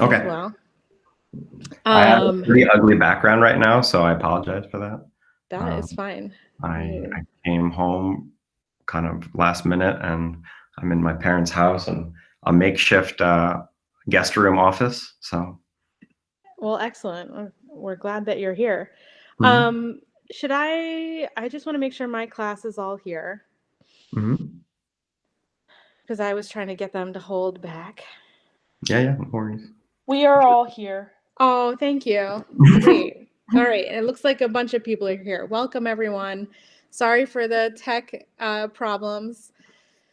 as Okay. well. I have a pretty ugly background right now, so I apologize for that. That is fine. I came home kind of last minute, and I'm in my parents' house and a makeshift guest room office. So, Well, excellent. We're glad that you're here. mhm, Should I just want to make sure my class is all here mhm. because I was trying to get them to hold back. Yeah, yeah, no worries. We are all here. Oh, thank you. Great. All right. And it looks like a bunch of people are here. Welcome, everyone. Sorry for the tech problems.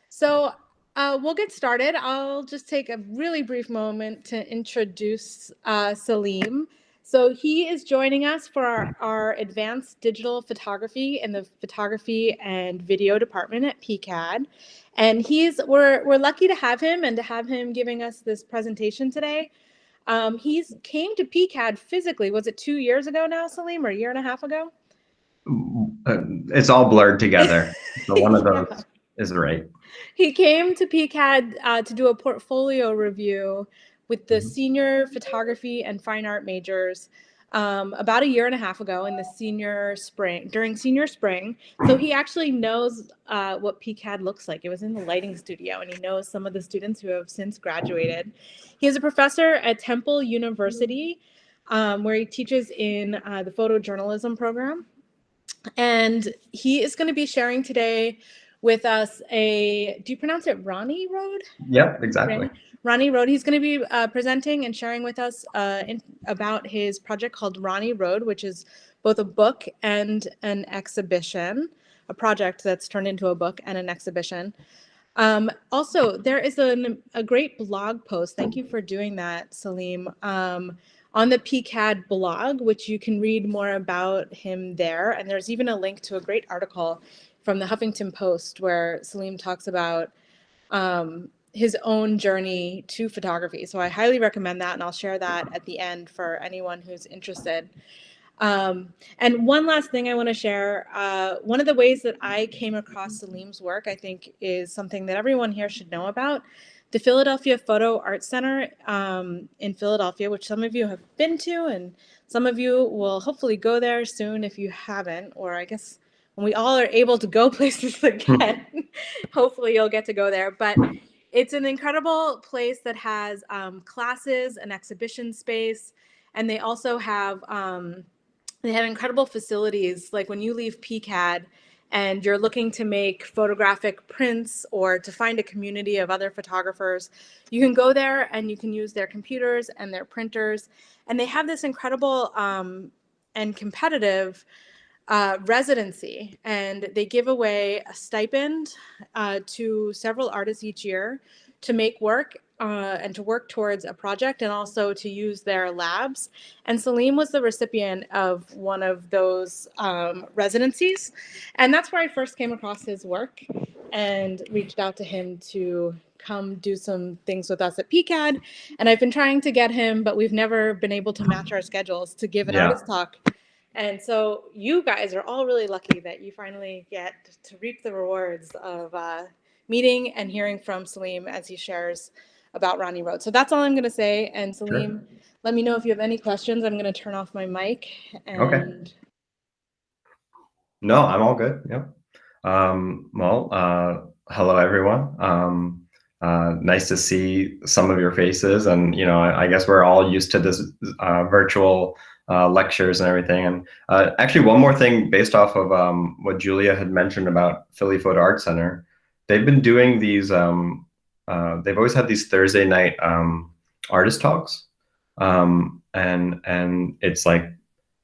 So we'll get started. I'll just take a really brief moment to introduce Saleem. So he is joining us for our advanced digital photography in the photography and video department at PCAD. And we're lucky to have him and to have him giving us this presentation today. He's came to PCAD physically. Was it 2 years ago now, Saleem, or a year and a half ago? It's all blurred together. So one of Yeah. those is right. He came to PCAD to do a portfolio review with the Mhm. senior photography and fine art majors about a year and a half ago in the during senior spring. So he actually knows what PCAD looks like. It was in the lighting studio, and he knows some of the students who have since graduated. He is a professor at Temple University, where he teaches in the photojournalism program. And he is going to be sharing today with us do you pronounce it Ronnie Road? Yep, exactly. Ronnie Road. He's going to be presenting and sharing with us about his project called Ronnie Road, which is both a book and an exhibition, a project that's turned into a book and an exhibition. Also, there is a great blog post. Thank you for doing that, Saleem. On the PCAD blog, which you can read more about him there. And there's even a link to a great article from the Huffington Post where Saleem talks about his own journey to photography. So I highly recommend that, and I'll share that at the end for anyone who's interested. And one last thing I want to share, one of the ways that I came across Saleem's work, I think, is something that everyone here should know about. The Philadelphia Photo Art Center in Philadelphia, which some of you have been to, and some of you will hopefully go there soon if you haven't, or I guess when we all are able to go places again, hopefully you'll get to go there. But it's an incredible place that has classes, an exhibition space, and they also have incredible facilities. Like when you leave PCAD and you're looking to make photographic prints or to find a community of other photographers, you can go there and you can use their computers and their printers. And they have this incredible and competitive residency, and they give away a stipend to several artists each year to make work and to work towards a project, and also to use their labs. And Saleem was the recipient of one of those residencies, and that's where I first came across his work and reached out to him to come do some things with us at PCAD. And I've been trying to get him, but we've never been able to match our schedules to give an Yeah. artist talk. And so you guys are all really lucky that you finally get to reap the rewards of meeting and hearing from Saleem as he shares about Ronnie Road. So that's all I'm going to say. And Saleem, Sure. let me know if you have any questions. I'm going to turn off my mic. Okay. No, I'm all good. Yep. Hello everyone. Nice to see some of your faces, and I guess we're all used to this virtual lectures and everything. And actually, one more thing based off of what Julia had mentioned about Philly Photo Art Center, they've been doing these. They've always had these Thursday night artist talks, and it's like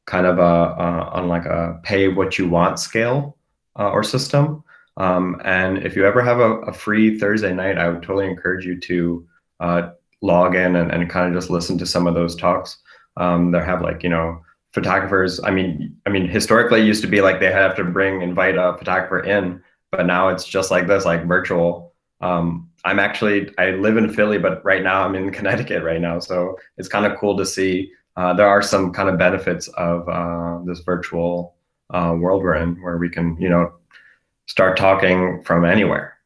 kind of on like a pay what you want scale or system. And if you ever have a free Thursday night, I would totally encourage you to log in and kind of just listen to some of those talks. They have like, photographers. I mean, historically it used to be like they have to invite a photographer in, but now it's just like this, like virtual. I live in Philly, but right now I'm in Connecticut right now. So it's kind of cool to see. There are some kind of benefits of this virtual world we're in, where we can, start talking from anywhere.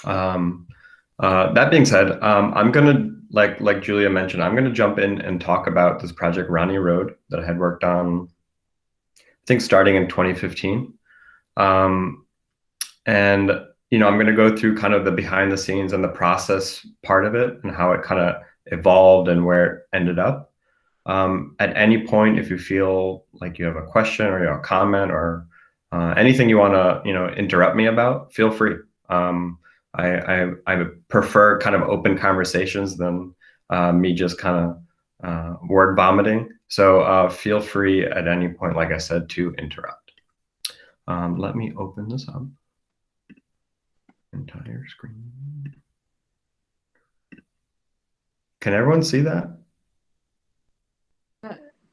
That being said, I'm gonna like Julia mentioned, I'm going to jump in and talk about this project Rani Road that I had worked on, I think starting in 2015. And I'm going to go through kind of the behind the scenes and the process part of it and how it kind of evolved and where it ended up. At any point, if you feel like you have a question or a comment or anything you want to interrupt me about, feel free. I prefer kind of open conversations than me just kind of word vomiting. So feel free at any point, like I said, to interrupt. Let me open this up. Entire screen. Can everyone see that?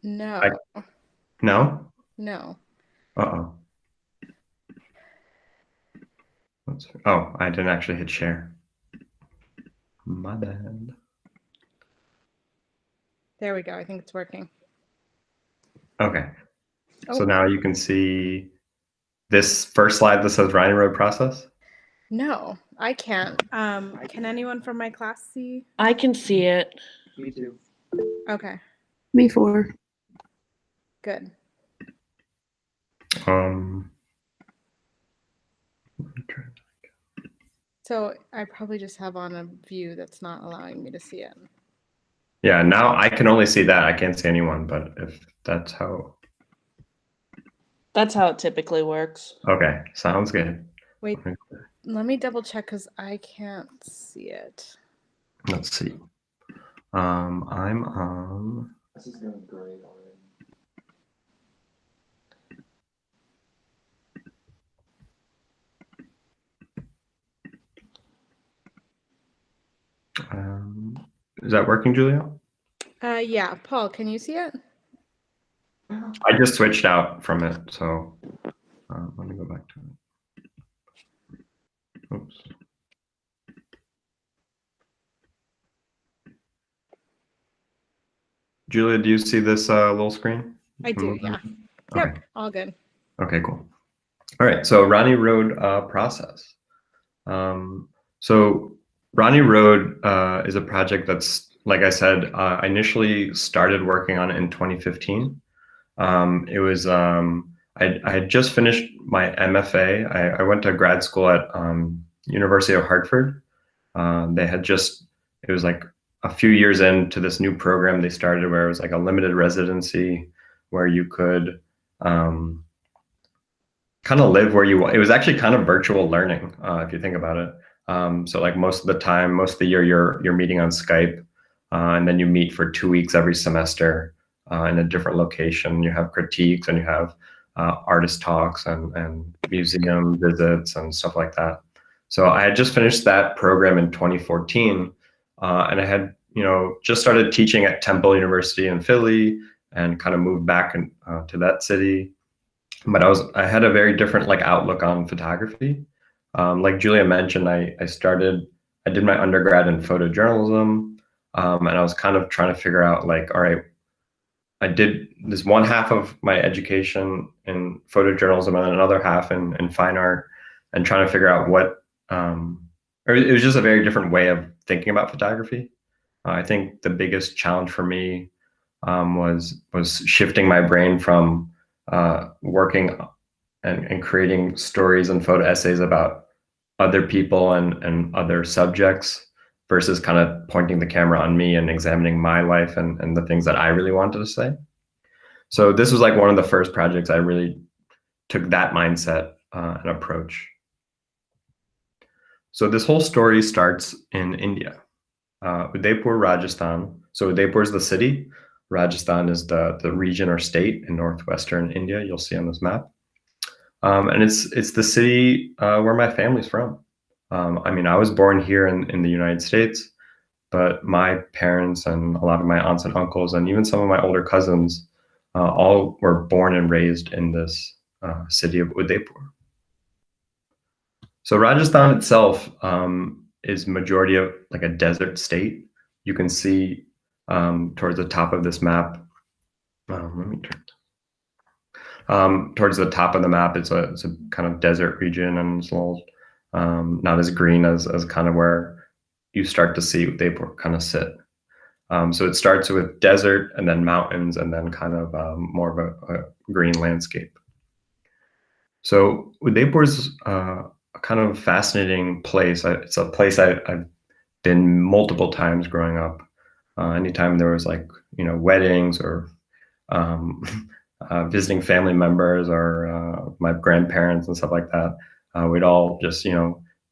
No. No? No. Uh-oh. Oh, I didn't actually hit share. My bad. There we go. I think it's working. Okay. Oh. So now you can see this first slide that says Rani Road process. No, I can't. Can anyone from my class see? I can see it. Me too. Okay, Me for. good. So I probably just have on a view that's not allowing me to see it. Yeah, now I can only see that. I can't see anyone, but if that's how. That's how it typically works. Okay, sounds good. Wait, let me double check because I can't see it. Let's see. I'm on. This is going great already. Is that working, Julia? Yeah, Paul, can you see it? I just switched out from it, so let me go back to it. Oops. Julia, do you see this little screen? I do, yeah. Okay. Yep, all good. Okay, cool. All right, so Rani Road process. So Rani Road is a project that's, like I said, I initially started working on it in 2015. It was, I had just finished my MFA. I went to grad school at University of Hartford. They had just, it was like a few years into this new program they started where it was like a limited residency where you could kind of live where you want. It was actually kind of virtual learning, if you think about it. So like most of the time, most of the year, you're meeting on Skype, and then you meet for 2 weeks every semester in a different location. You have critiques and you have artist talks and museum visits and stuff like that. So I had just finished that program in 2014, and I had just started teaching at Temple University in Philly and kind of moved back to that city. But I had a very different outlook on photography. Like Julia mentioned, I did my undergrad in photojournalism, and I was kind of trying to figure out all right, I did this one half of my education in photojournalism and another half in fine art, and trying to figure out what, or it was just a very different way of thinking about photography. I think the biggest challenge for me was shifting my brain from working and creating stories and photo essays about other people and other subjects versus kind of pointing the camera on me and examining my life and the things that I really wanted to say. So this was like one of the first projects I really took that mindset and approach. So this whole story starts in India, Udaipur, Rajasthan. So Udaipur is the city. Rajasthan is the region or state in northwestern India. You'll see on this map. And it's the city where my family's from. I mean, I was born here in the United States, but my parents and a lot of my aunts and uncles and even some of my older cousins all were born and raised in this city of Udaipur. So Rajasthan itself is majority of like a desert state. You can see towards the top of this map. Let me turn it. Towards the top of the map, it's a kind of desert region, and it's a little not as green as kind of where you start to see Udaipur kind of sit. So it starts with desert and then mountains and then kind of more of a green landscape. So Udaipur is a kind of fascinating place. It's a place I've been multiple times growing up. Anytime there was like, weddings or um, visiting family members or my grandparents and stuff like that, we'd all just,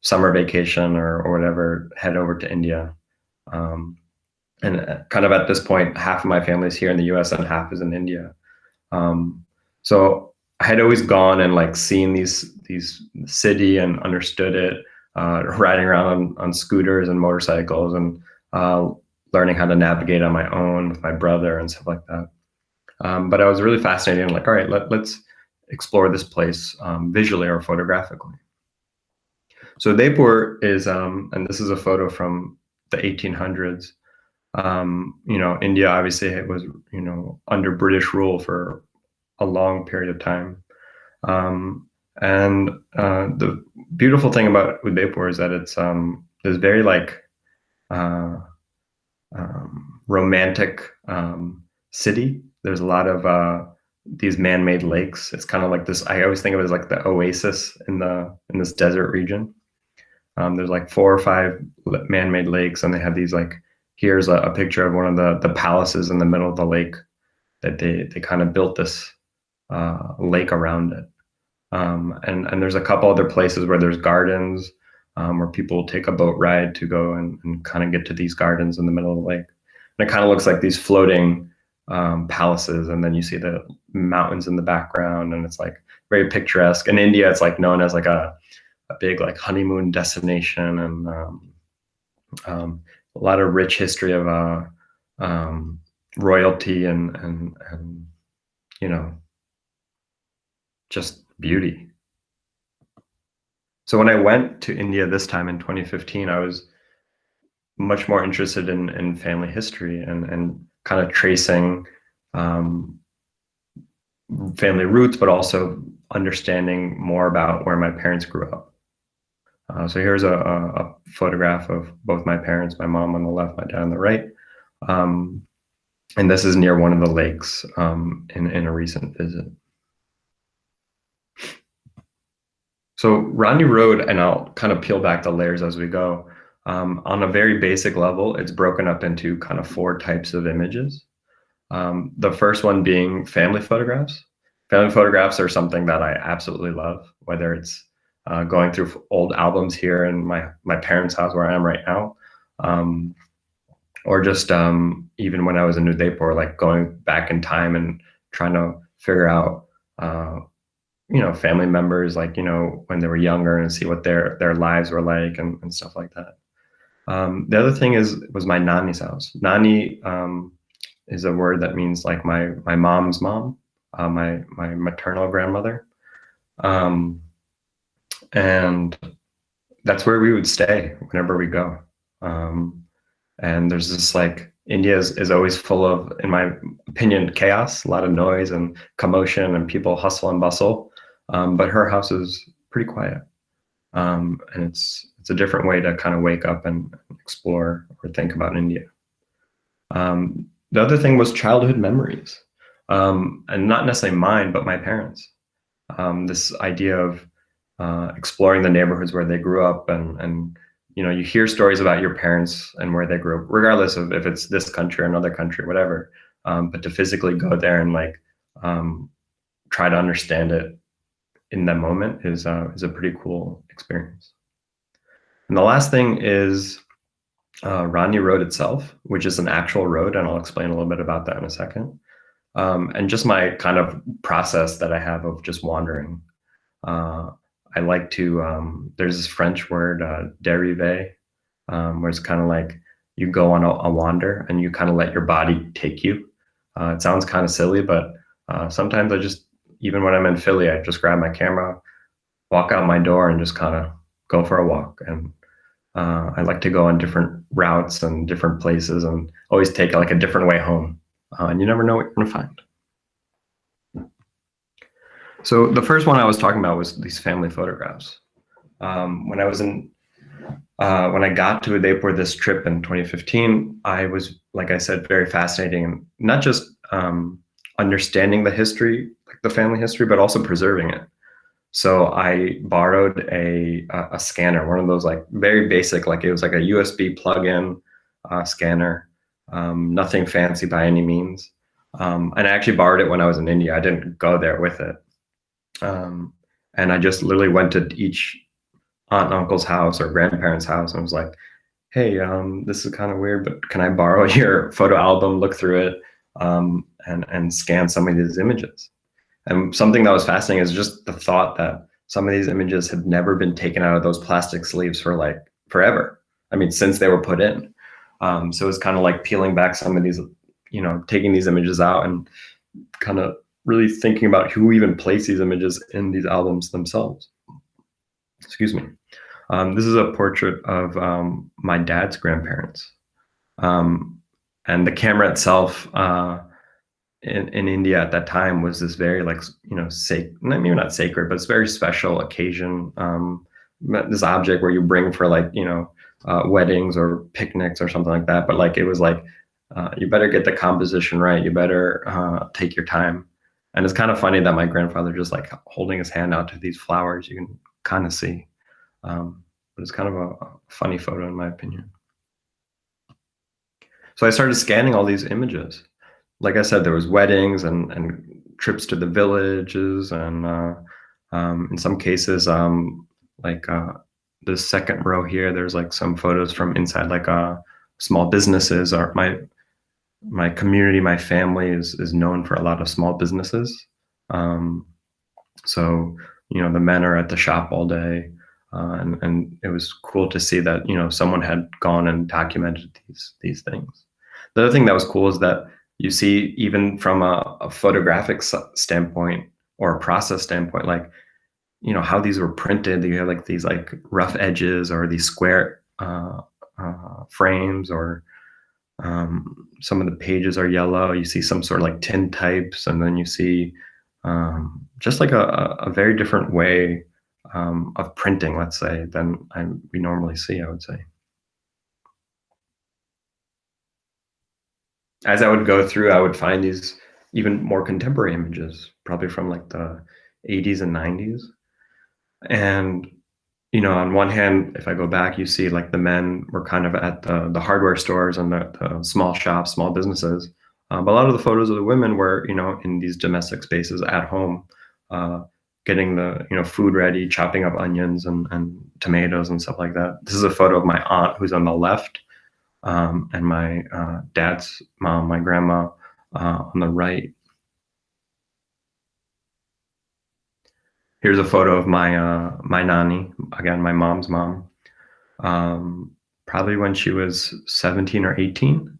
summer vacation or whatever, head over to India. And kind of at this point, half of my family is here in the US and half is in India. So I had always gone and like seen these city and understood it, riding around on scooters and motorcycles and learning how to navigate on my own with my brother and stuff like that. But I was really fascinated and like, all right, let's explore this place visually or photographically. So Udaipur is, and this is a photo from the 1800s. India obviously it was, under British rule for a long period of time. And the beautiful thing about Udaipur is that it's very like romantic city. There's a lot of these man-made lakes. It's kind of like this. I always think of it as like the oasis in this desert region. There's like 4 or 5 man-made lakes, and they have these like. Here's a picture of one of the palaces in the middle of the lake that they kind of built this lake around it. And there's a couple other places where there's gardens where people take a boat ride to go and kind of get to these gardens in the middle of the lake. And it kind of looks like these floating palaces, and then you see the mountains in the background, and it's like very picturesque. In India, it's like known as like a big like honeymoon destination, and a lot of rich history of royalty and just beauty. So when I went to India this time in 2015, I was much more interested in family history and kind of tracing family roots, but also understanding more about where my parents grew up. So here's a photograph of both my parents, my mom on the left, my dad on the right. And this is near one of the lakes in a recent visit. So Rodney Road, and I'll kind of peel back the layers as we go. On a very basic level, it's broken up into kind of 4 types of images. The first one being family photographs. Family photographs are something that I absolutely love, whether it's going through old albums here in my parents' house where I am right now, or just even when I was in Udaipur, like going back in time and trying to figure out, family members, like, when they were younger and see what their lives were like and stuff like that. The other thing was my nani's house. Nani is a word that means like my mom's mom, my maternal grandmother. And that's where we would stay whenever we go. And there's this like, India is always full of, in my opinion, chaos, a lot of noise and commotion and people hustle and bustle. But her house is pretty quiet. And it's a different way to kind of wake up and explore or think about India. The other thing was childhood memories, and not necessarily mine, but my parents. This idea of exploring the neighborhoods where they grew up, and you hear stories about your parents and where they grew up, regardless of if it's this country or another country, whatever. But to physically go there and like try to understand it in that moment is a pretty cool experience. And the last thing is Rodney Road itself, which is an actual road, and I'll explain a little bit about that in a second. And just my kind of process that I have of just wandering. I like to, there's this French word, dériver, where it's kind of like you go on a wander and you kind of let your body take you. It sounds kind of silly, but sometimes even when I'm in Philly, I just grab my camera, walk out my door and just kind of go for a walk. And I like to go on different routes and different places and always take like a different way home. And you never know what you're gonna find. So the first one I was talking about was these family photographs. When I was in When I got to Udaipur this trip in 2015, I was, like I said, very fascinating, and not just understanding the history, like the family history, but also preserving it. So I borrowed a scanner, one of those like very basic, like it was like a USB plug-in scanner, nothing fancy by any means. And I actually borrowed it when I was in India. I didn't go there with it. And I just literally went to each aunt and uncle's house or grandparents' house and was like, hey, this is kind of weird, but can I borrow your photo album, look through it, and scan some of these images? And something that was fascinating is just the thought that some of these images had never been taken out of those plastic sleeves for like forever. I mean, since they were put in. So it's kind of like peeling back some of these, taking these images out and kind of really thinking about who even placed these images in these albums themselves. Excuse me. This is a portrait of my dad's grandparents. And the camera itself, in India at that time was this very like, maybe not sacred, but it's very special occasion. This object where you bring for like, weddings or picnics or something like that. But like, it was like, you better get the composition right. You better take your time. And it's kind of funny that my grandfather just like holding his hand out to these flowers, you can kind of see. But it's kind of a funny photo in my opinion. So I started scanning all these images. Like I said, there was weddings and trips to the villages, and in some cases, like the second row here, there's like some photos from inside like small businesses. Or my community, my family is known for a lot of small businesses. So the men are at the shop all day, and it was cool to see that someone had gone and documented these things. The other thing that was cool is that you see, even from a photographic standpoint or a process standpoint, like, how these were printed. You have like these like rough edges or these square frames, or some of the pages are yellow. You see some sort of like tin types, and then you see just like a very different way of printing, let's say, than we normally see, I would say. As I would go through, I would find these even more contemporary images, probably from like the 80s and 90s. And, on one hand, if I go back, you see like the men were kind of at the hardware stores and the small shops, small businesses. But a lot of the photos of the women were, in these domestic spaces at home, getting the, food ready, chopping up onions and tomatoes and stuff like that. This is a photo of my aunt who's on the left. And my dad's mom, my grandma, on the right. Here's a photo of my nani, again, my mom's mom, probably when she was 17 or 18.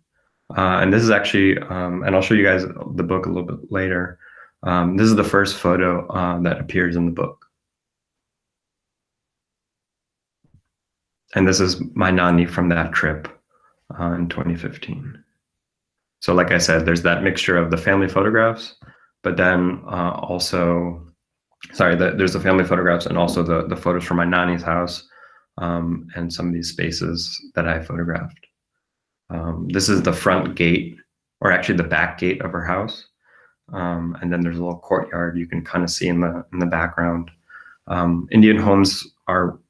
And this is actually, and I'll show you guys the book a little bit later. This is the first photo that appears in the book. And this is my nani from that trip. In 2015. So like I said, there's that mixture of the family photographs, but then there's the family photographs and also the photos from my nani's house, and some of these spaces that I photographed. This is the front gate, or actually the back gate of her house. And then there's a little courtyard you can kind of see in the background. Indian homes are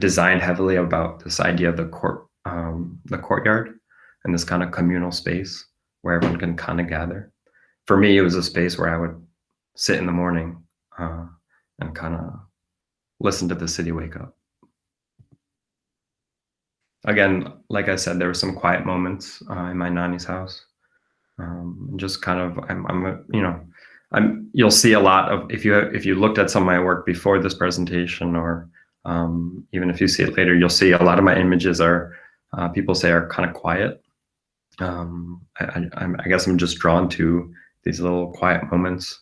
designed heavily about this idea of the courtyard and this kind of communal space where everyone can kind of gather. For me, it was a space where I would sit in the morning and kind of listen to the city wake up. Again, like I said, there were some quiet moments in my nani's house. Just kind of, you'll see a lot of, if you looked at some of my work before this presentation, or even if you see it later, you'll see a lot of my images are, people say, are kind of quiet. I guess I'm just drawn to these little quiet moments.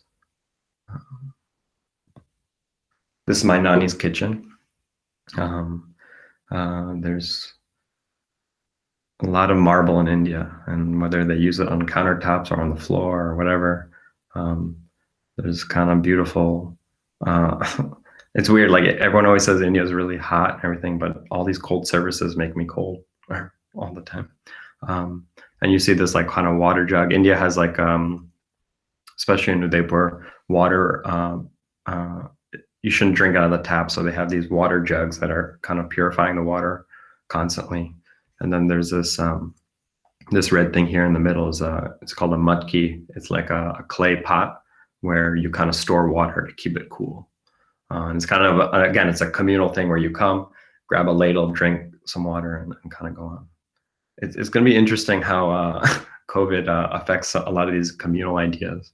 This is my nani's kitchen. There's a lot of marble in India, and whether they use it on countertops or on the floor or whatever, there's kind of beautiful It's weird. Like everyone always says India is really hot and everything, but all these cold services make me cold all the time. And you see this like kind of water jug. India has like, especially in Udaipur, water. You shouldn't drink out of the tap, so they have these water jugs that are kind of purifying the water constantly. And then there's this this red thing here in the middle is it's called a matki. It's like a clay pot where you kind of store water to keep it cool. And it's kind of, again, it's a communal thing where you come, grab a ladle, drink some water, and kind of go on. It's going to be interesting how COVID affects a lot of these communal ideas.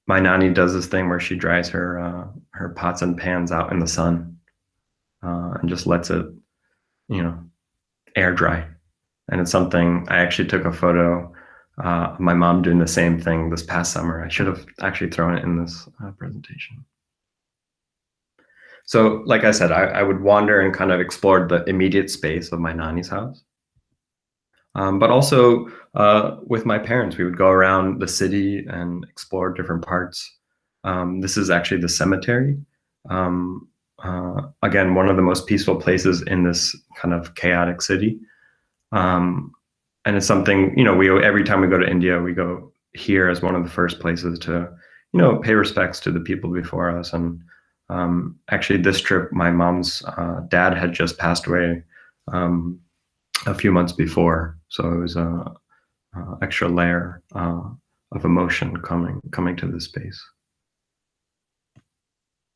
My nanny does this thing where she dries her pots and pans out in the sun and just lets it, air dry. And it's something, I actually took a photo of my mom doing the same thing this past summer. I should have actually thrown it in this presentation. So like I said, I would wander and kind of explore the immediate space of my nanny's house. But also with my parents, we would go around the city and explore different parts. This is actually the cemetery. Again, one of the most peaceful places in this kind of chaotic city. And it's something, every time we go to India, we go here as one of the first places to, pay respects to the people before us. And actually this trip, my mom's dad had just passed away a few months before. So it was a extra layer of emotion coming to this space.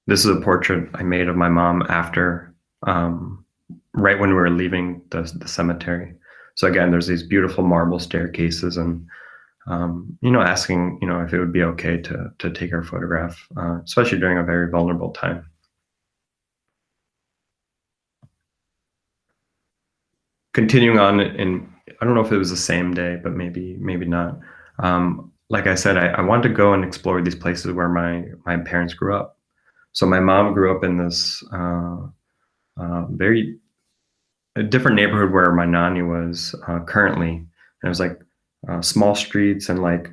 This is a portrait I made of my mom after, right when we were leaving the cemetery. So again, there's these beautiful marble staircases and, asking, if it would be okay to take our photograph, especially during a very vulnerable time. Continuing on I don't know if it was the same day, but maybe not. Like I said, I wanted to go and explore these places where my parents grew up. So my mom grew up in this very different neighborhood where my nanny was currently. And it was like small streets and like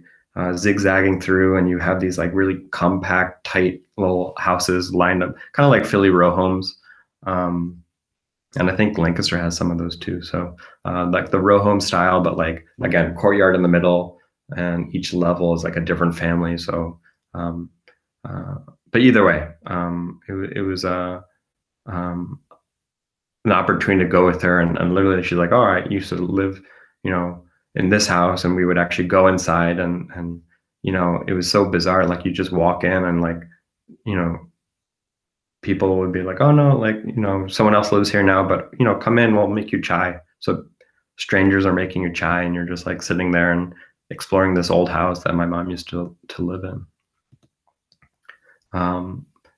zigzagging through, and you have these like really compact, tight little houses lined up, kind of like Philly row homes. And I think Lancaster has some of those too. So like the row home style, but like, again, courtyard in the middle, and each level is like a different family. So, but either way, it was an opportunity to go with her, and literally she's like, all right, you used to live, in this house, and we would actually go inside and it was so bizarre. Like you just walk in and like, people would be like, oh no, like, someone else lives here now, but come in, we'll make you chai. So strangers are making you chai, and you're just like sitting there and exploring this old house that my mom used to live in.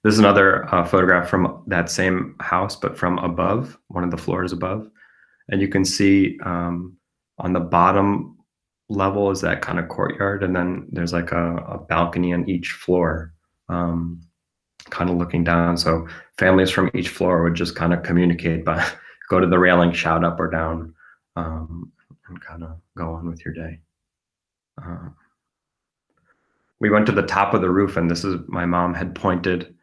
This is another photograph from that same house, but from above, one of the floors above. And you can see on the bottom level is that kind of courtyard. And then there's like a balcony on each floor, kind of looking down. So families from each floor would just kind of communicate by go to the railing, shout up or down, and kind of go on with your day. We went to the top of the roof, and this is, my mom had pointed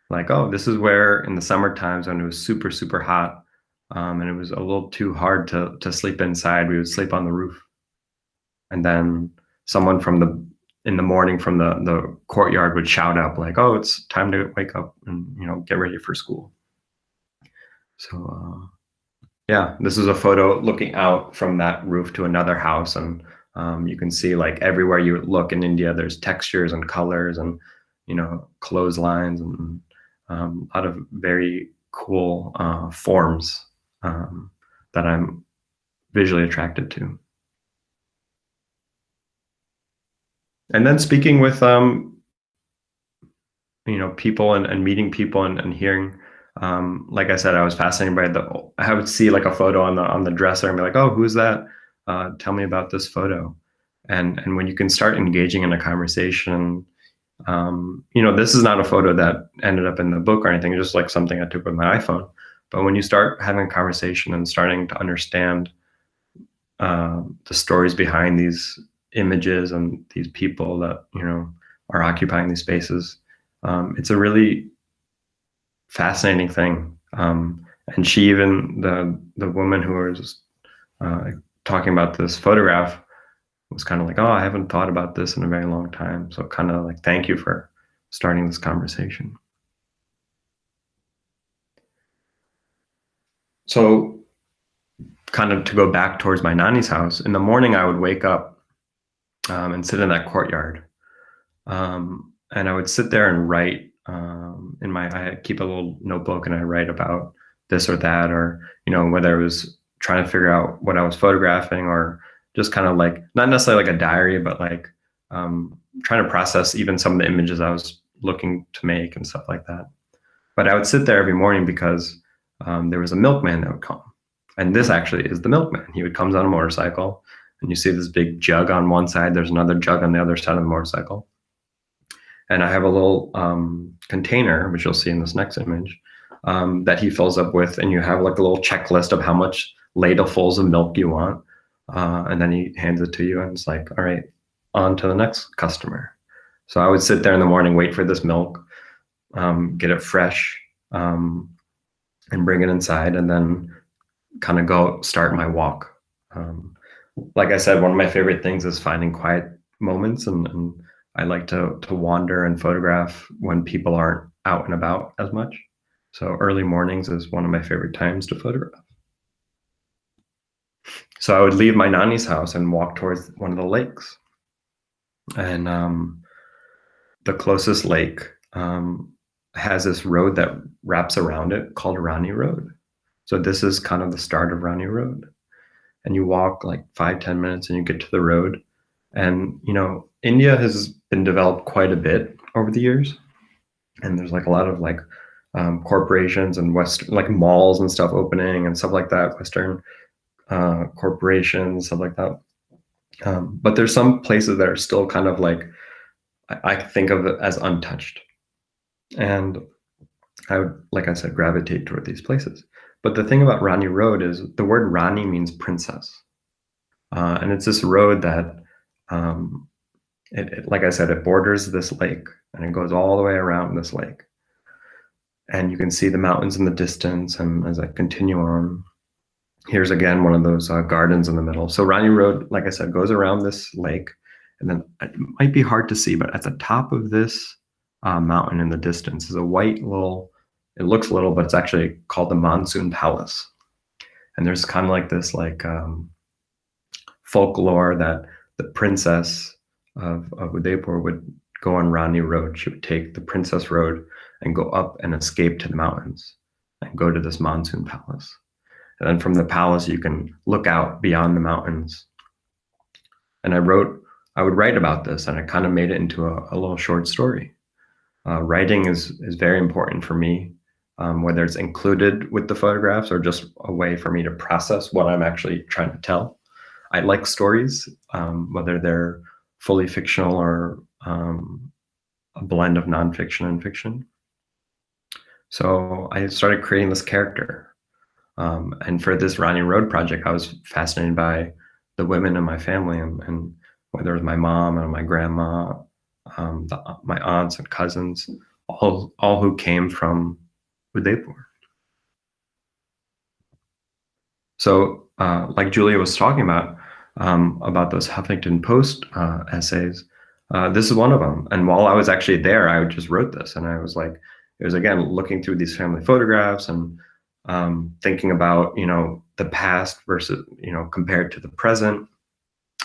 like, oh, this is where in the summer times when it was super, super hot, and it was a little too hard to sleep inside, we would sleep on the roof. And then someone in the morning from the courtyard would shout up like, oh, it's time to wake up and, get ready for school. So, yeah, this is a photo looking out from that roof to another house. And you can see like everywhere you look in India, there's textures and colors and, clotheslines and a lot of very cool forms that I'm visually attracted to. And then speaking with, people and meeting people and hearing, like I said, I was fascinated by I would see like a photo on the dresser and be like, oh, who's that? Tell me about this photo. And when you can start engaging in a conversation, this is not a photo that ended up in the book or anything, just like something I took with my iPhone. But when you start having a conversation and starting to understand the stories behind these images and these people that, are occupying these spaces. It's a really fascinating thing. And she even, the woman who was talking about this photograph was kind of like, oh, I haven't thought about this in a very long time. So kind of like, thank you for starting this conversation. So kind of to go back towards my nanny's house, in the morning I would wake up and sit in that courtyard. And I would sit there and write I keep a little notebook and I write about this or that, or, whether it was trying to figure out what I was photographing, or just kind of like, not necessarily like a diary, but like trying to process even some of the images I was looking to make and stuff like that. But I would sit there every morning because there was a milkman that would come. And this actually is the milkman. He would come on a motorcycle, and you see this big jug on one side, there's another jug on the other side of the motorcycle. And I have a little container, which you'll see in this next image, that he fills up with, and you have like a little checklist of how much ladlefuls of milk you want. And then he hands it to you, and it's like, all right, on to the next customer. So I would sit there in the morning, wait for this milk, get it fresh, and bring it inside, and then kind of go start my walk. Like I said, one of my favorite things is finding quiet moments, and I like to wander and photograph when people aren't out and about as much. So early mornings is one of my favorite times to photograph. So I would leave my nanny's house and walk towards one of the lakes. And the closest lake has this road that wraps around it called Rani Road. So this is kind of the start of Rani Road. And you walk like 5-10 minutes and you get to the road. And, India has been developed quite a bit over the years. And there's like a lot of like corporations and Western, like malls and stuff opening and stuff like that, Western corporations, stuff like that. But there's some places that are still kind of like, I think of it as untouched. And I would, like I said, gravitate toward these places. But the thing about Rani Road is the word Rani means princess. And it's this road that, like I said, it borders this lake, and it goes all the way around this lake. And you can see the mountains in the distance. And as I continue on, here's again one of those gardens in the middle. So Rani Road, like I said, goes around this lake. And then it might be hard to see, but at the top of this mountain in the distance is a white little, it looks little, but it's actually called the Monsoon Palace. And there's kind of like this like folklore that the princess of Udaipur would go on Rani Road. She would take the Princess Road and go up and escape to the mountains and go to this Monsoon Palace. And then from the palace, you can look out beyond the mountains. And I would write about this, and I kind of made it into a little short story. Writing is very important for me, whether it's included with the photographs or just a way for me to process what I'm actually trying to tell. I like stories, whether they're fully fictional or a blend of nonfiction and fiction. So I started creating this character. And for this Rani Road project, I was fascinated by the women in my family, and whether it was my mom and my grandma, my aunts and cousins, all who came from Udaipur. So like Julia was talking about those Huffington Post essays, this is one of them. And while I was actually there, I just wrote this, and I was like, it was again looking through these family photographs and thinking about the past versus compared to the present,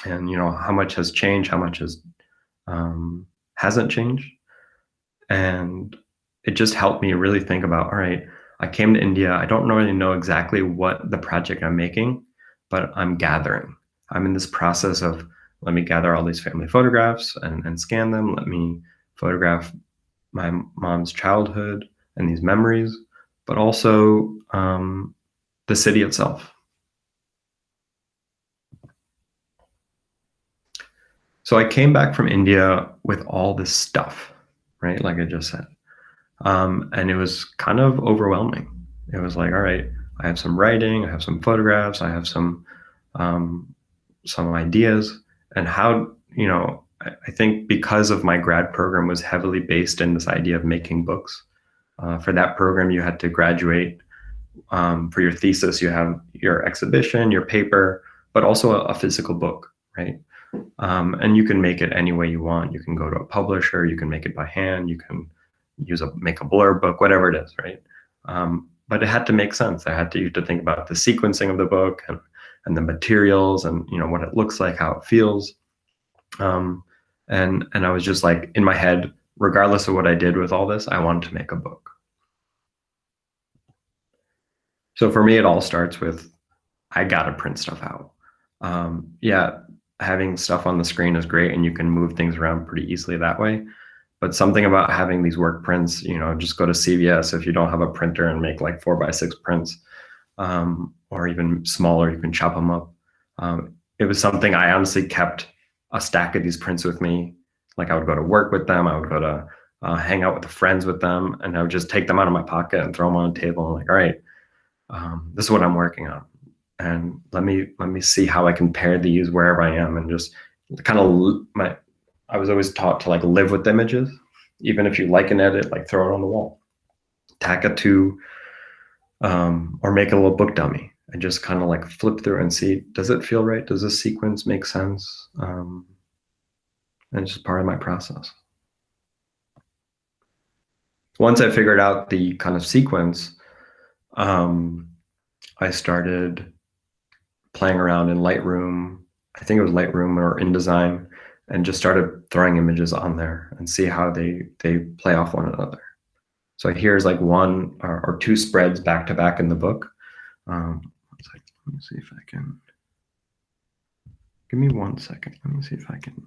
and how much has changed, how much has hasn't changed. And it just helped me really think about, all right, I came to India, I don't really know exactly what the project I'm making, but I'm gathering. I'm in this process of, let me gather all these family photographs and scan them. Let me photograph my mom's childhood and these memories, but also the city itself. So I came back from India with all this stuff, right? Like I just said. And it was kind of overwhelming. It was like, all right, I have some writing, I have some photographs, I have some ideas, and how, I think because of my grad program was heavily based in this idea of making books. For that program, you had to graduate. For your thesis, you have your exhibition, your paper, but also a physical book, right? And you can make it any way you want. You can go to a publisher, you can make it by hand, you can make a blurb book, whatever it is, right? But it had to make sense. You had to think about the sequencing of the book and the materials and what it looks like, how it feels. And I was just like, in my head, regardless of what I did with all this, I wanted to make a book. So for me, it all starts with, I gotta print stuff out. Yeah, having stuff on the screen is great and you can move things around pretty easily that way. But something about having these work prints, just go to CVS if you don't have a printer and make like 4x6 prints, or even smaller, you can chop them up. It was something I honestly kept a stack of these prints with me. Like I would go to work with them, I would go to hang out with friends with them, and I would just take them out of my pocket and throw them on a table and like, all right, this is what I'm working on. And let me see how I can pair these wherever I am, and just kind of I was always taught to like live with images. Even if you like an edit, like throw it on the wall, tack it to, or make a little book dummy and just kind of like flip through and see, does it feel right? Does this sequence make sense? And it's just part of my process. Once I figured out the kind of sequence, I started playing around in Lightroom. I think it was Lightroom or InDesign, and just started throwing images on there and see how they play off one another. So here's like one or two spreads back to back in the book. Let me see if I can. Give me 1 second. Let me see if I can.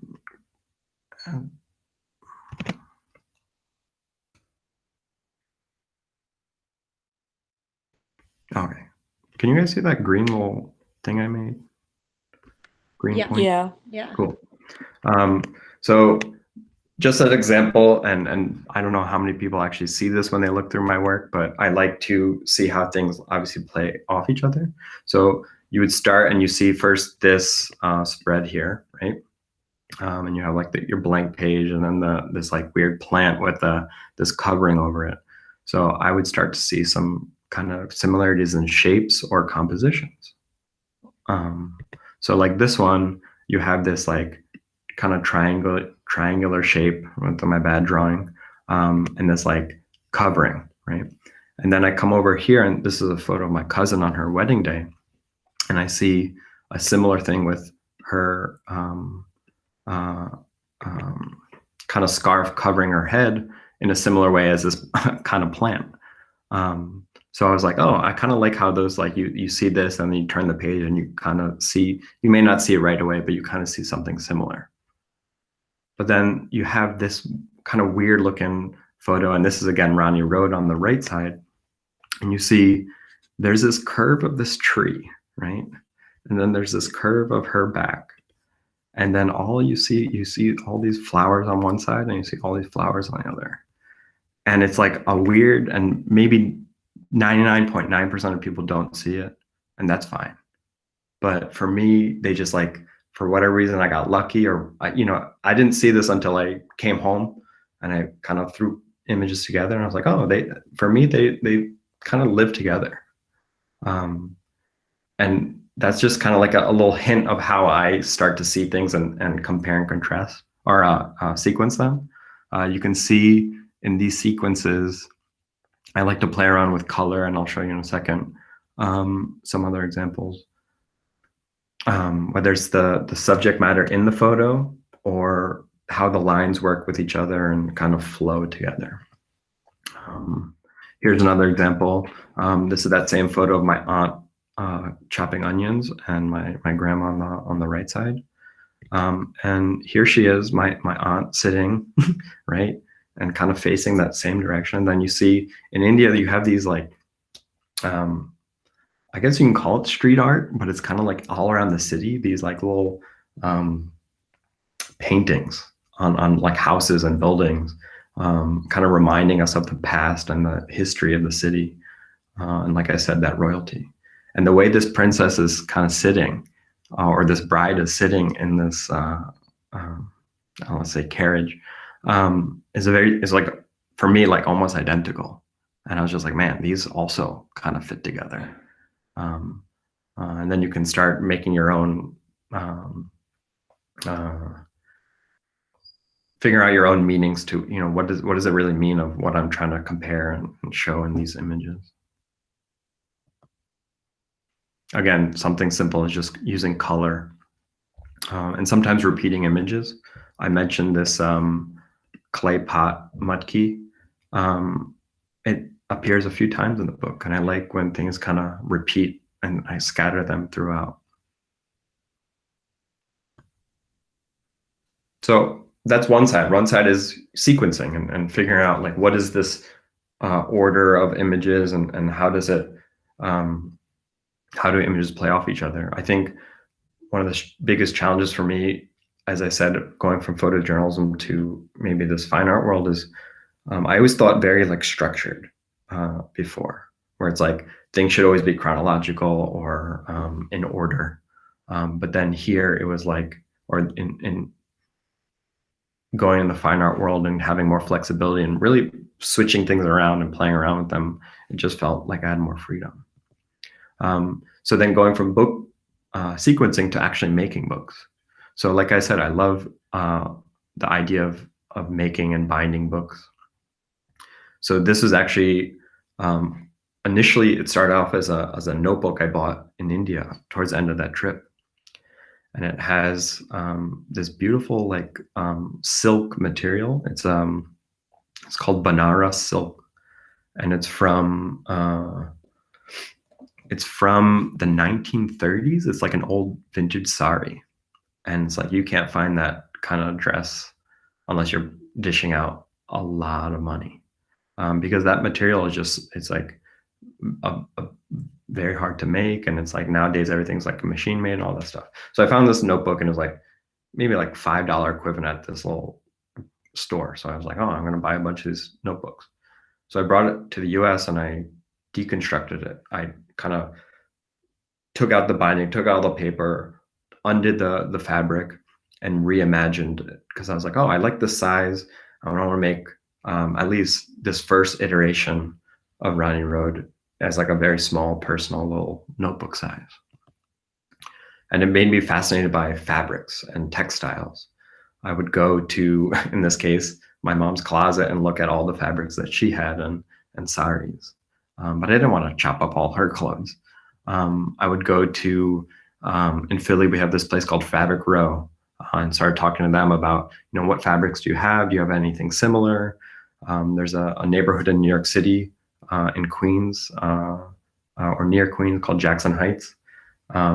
Okay. Can you guys see that green little thing I made? Green point? Yeah. Cool. So just as an example, and I don't know how many people actually see this when they look through my work, but I like to see how things obviously play off each other. So you would start and you see first this spread here, right? And you have like your blank page, and then this like weird plant with this covering over it. So I would start to see some kind of similarities in shapes or compositions. So like this one, you have this like kind of triangular shape with my bad drawing, and this like covering, right? And then I come over here, and this is a photo of my cousin on her wedding day, and I see a similar thing with her kind of scarf covering her head in a similar way as this kind of plant. So I was like, oh, I kind of like how those, like you see this and then you turn the page and you kind of see, you may not see it right away, but you kind of see something similar. But then you have this kind of weird looking photo, and this is again Ronnie Road on the right side, and you see there's this curve of this tree, right? And then there's this curve of her back. And then you see all these flowers on one side, and you see all these flowers on the other. And it's like a weird, and maybe 99.9% of people don't see it, and that's fine. But for me, they just like, for whatever reason, I got lucky, or I didn't see this until I came home and I kind of threw images together, and I was like, oh, for me, they kind of live together. And that's just kind of like a little hint of how I start to see things and compare and contrast, or sequence them. You can see in these sequences, I like to play around with color, and I'll show you in a second some other examples. Whether it's the subject matter in the photo or how the lines work with each other and kind of flow together. Here's another example. This is that same photo of my aunt chopping onions, and my grandma on the right side. And here she is, my aunt sitting, right? And kind of facing that same direction. And then you see in India, you have these like, I guess you can call it street art, but it's kind of like all around the city, these like little paintings on like houses and buildings, kind of reminding us of the past and the history of the city. And like I said, that royalty. And the way this princess is kind of sitting, or this bride is sitting in this let's say carriage, is like, for me, like almost identical. And I was just like, man, these also kind of fit together. And then you can start making your own, figure out your own meanings to, what does it really mean of what I'm trying to compare and show in these images. Again, something simple is just using color, and sometimes repeating images. I mentioned this clay pot mudkey. It appears a few times in the book, and I like when things kind of repeat and I scatter them throughout. So that's one side. One side is sequencing and figuring out like, what is this order of images, and how does it, how do images play off each other? I think one of the biggest challenges for me, as I said, going from photojournalism to maybe this fine art world is, I always thought very like structured before, where it's like things should always be chronological or in order. But then here it was like, or in going in the fine art world and having more flexibility and really switching things around and playing around with them, it just felt like I had more freedom. So then going from book sequencing to actually making books. So like I said, I love the idea of making and binding books. So this is actually, initially it started off as a notebook I bought in India towards the end of that trip. And it has this beautiful like silk material. It's called Banaras silk, and it's from the 1930s. It's like an old vintage sari, and it's like you can't find that kind of dress unless you're dishing out a lot of money, because that material is just, it's like a very hard to make, and it's like nowadays everything's like machine made and all that stuff. So I found this notebook, and it was like maybe like $5 equivalent at this little store. So I was like, oh, I'm going to buy a bunch of these notebooks. So I brought it to the US and I deconstructed it. I kind of took out the binding, took out the paper, undid the fabric, and reimagined it, because I was like, oh, I like this size. I want to make at least this first iteration of Ronnie Road as like a very small personal little notebook size. And it made me fascinated by fabrics and textiles. I would go to, in this case, my mom's closet and look at all the fabrics that she had and saris. But I didn't want to chop up all her clothes. I would go to, in Philly, we have this place called Fabric Row, and started talking to them about, what fabrics do you have? Do you have anything similar? There's a neighborhood in New York City, in Queens, or near Queens, called Jackson Heights,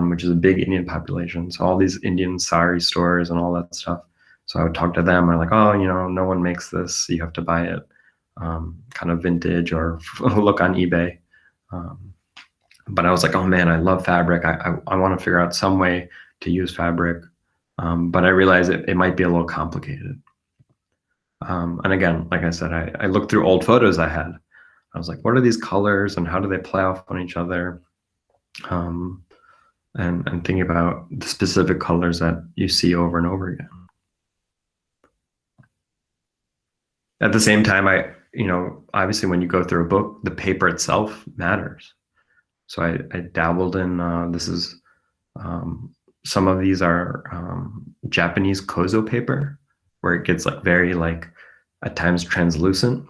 which is a big Indian population. So all these Indian sari stores and all that stuff. So I would talk to them. I'm like, oh, no one makes this. You have to buy it kind of vintage or look on eBay. But I was like, oh man, I love fabric. I want to figure out some way to use fabric. But I realized it might be a little complicated. And again, like I said, I looked through old photos I had. I was like, what are these colors and how do they play off on each other? And thinking about the specific colors that you see over and over again. At the same time, obviously when you go through a book, the paper itself matters. So I dabbled in, this is, some of these are Japanese kozo paper, where it gets like very like at times translucent,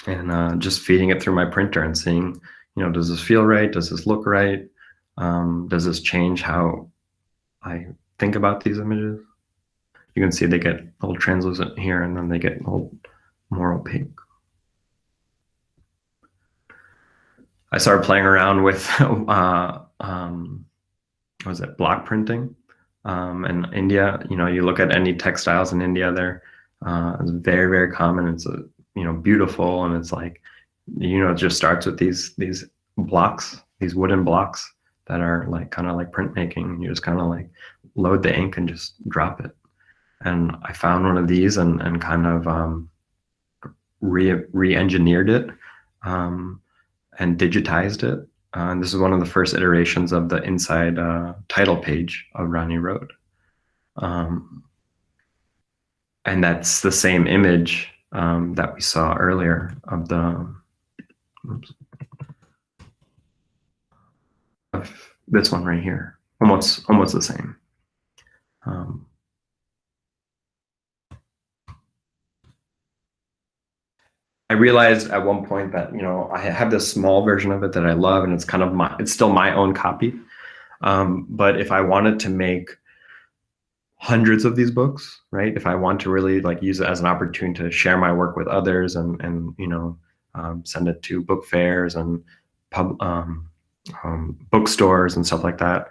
and just feeding it through my printer and seeing, does this feel right? Does this look right? Does this change how I think about these images? You can see they get a little translucent here, and then they get a little more opaque. I started playing around with what was it, block printing. In India, you look at any textiles in India, it's very, very common. It's beautiful, and it's like, it just starts with these blocks, these wooden blocks that are like kind of like printmaking. You just kind of like load the ink and just drop it. And I found one of these and kind of re-engineered it and digitized it. And this is one of the first iterations of the inside title page of Ronnie Road. And that's the same image that we saw earlier of the, oops, of this one right here, almost the same. I realized at one point that, you know, I have this small version of it that I love, and it's kind of it's still my own copy. But if I wanted to make hundreds of these books, right? If I want to really like use it as an opportunity to share my work with others and you know, send it to book fairs and bookstores and stuff like that,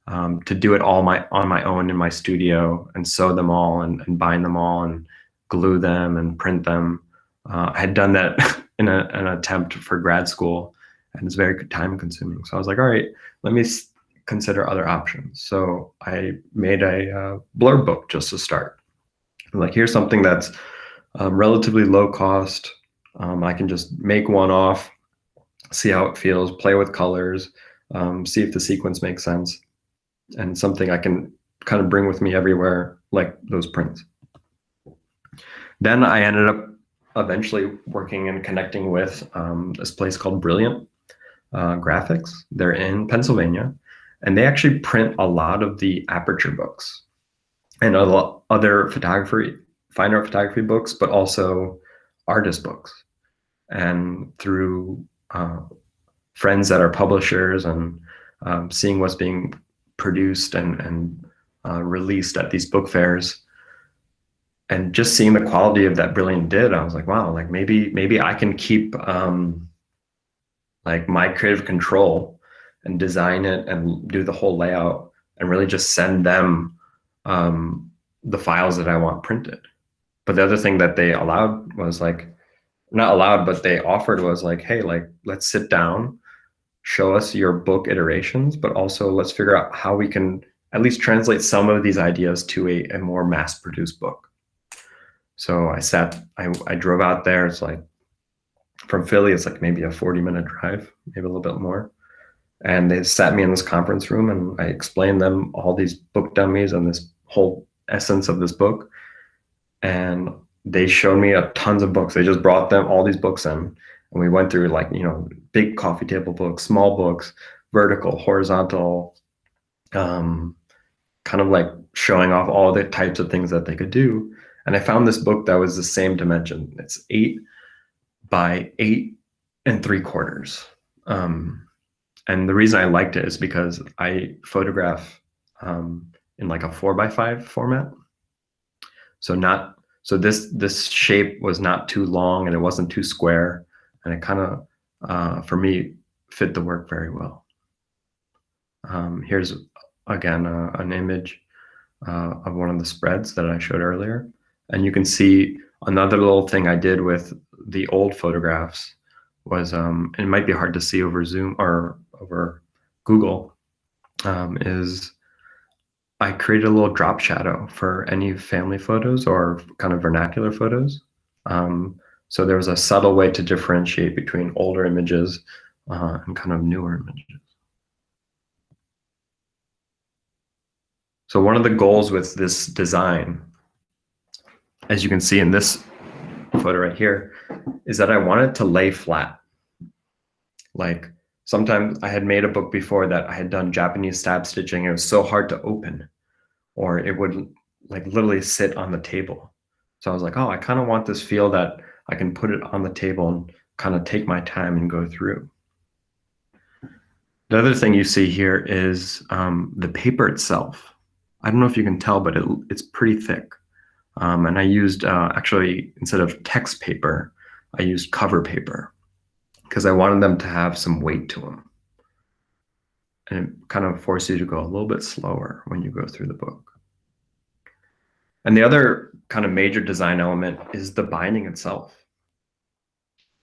to do it all on my own in my studio and sew them all and bind them all and glue them and print them. I had done that in an attempt for grad school, and it's very time consuming. So I was like, all right, let me consider other options. So I made a blurb book just to start. Like, here's something that's relatively low cost. I can just make one off, see how it feels, play with colors, see if the sequence makes sense, and something I can kind of bring with me everywhere, like those prints. Then I ended up eventually working and connecting with this place called Brilliant Graphics. They're in Pennsylvania, and they actually print a lot of the aperture books and other fine art photography books, but also artist books. And through friends that are publishers and seeing what's being produced and released at these book fairs, and just seeing the quality of that Brilliant did, I was like, wow, like maybe I can keep like my creative control and design it and do the whole layout and really just send them the files that I want printed. But the other thing that they allowed was like, not allowed, but they offered was like, hey, like, let's sit down, show us your book iterations, but also let's figure out how we can at least translate some of these ideas to a more mass-produced book. So I drove out there. It's like from Philly, it's like maybe a 40-minute drive, maybe a little bit more. And they sat me in this conference room and I explained them all these book dummies and this whole essence of this book. And they showed me tons of books. They just brought them all these books in, and we went through, like, you know, big coffee table books, small books, vertical, horizontal, kind of like showing off all the types of things that they could do. And I found this book that was the same dimension. It's 8 by 8 3/4. And the reason I liked it is because I photograph in like a 4x5 format. So this shape was not too long and it wasn't too square, and it kind of for me fit the work very well. Here's again an image of one of the spreads that I showed earlier. And you can see another little thing I did with the old photographs was, it might be hard to see over Zoom or over Google, is I created a little drop shadow for any family photos or kind of vernacular photos. So there was a subtle way to differentiate between older images and kind of newer images. So one of the goals with this design, as you can see in this photo right here, is that I wanted to lay flat. Like, sometimes I had made a book before that I had done Japanese stab stitching. It was so hard to open, or it would like literally sit on the table. So I was like, oh, I kind of want this feel that I can put it on the table and kind of take my time and go through. The other thing you see here is the paper itself. I don't know if you can tell, but it's pretty thick. And I used, actually, instead of text paper, I used cover paper because I wanted them to have some weight to them. And it kind of forces you to go a little bit slower when you go through the book. And the other kind of major design element is the binding itself.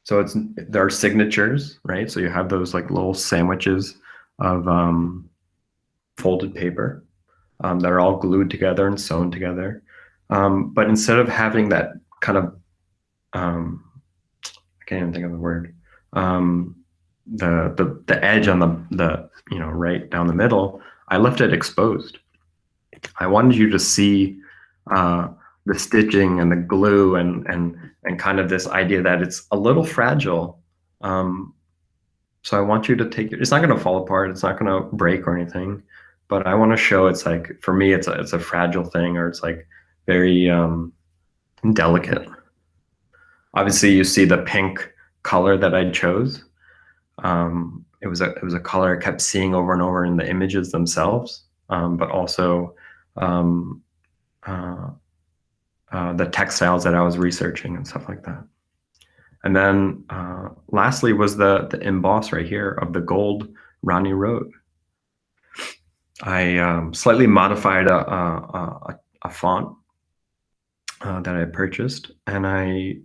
So there are signatures, right? So you have those like little sandwiches of folded paper that are all glued together and sewn together. But instead of having that kind of, I can't even think of the word, the edge on the you know, right down the middle, I left it exposed. I wanted you to see the stitching and the glue and kind of this idea that it's a little fragile. So I want you to take it. It's not going to fall apart. It's not going to break or anything, but I want to show it's like, for me, it's a fragile thing, or it's like very delicate. Obviously, you see the pink color that I chose. It was a color I kept seeing over and over in the images themselves, but also the textiles that I was researching and stuff like that. And then lastly was the emboss right here of the gold Ronnie Road. I slightly modified a font that I purchased, and I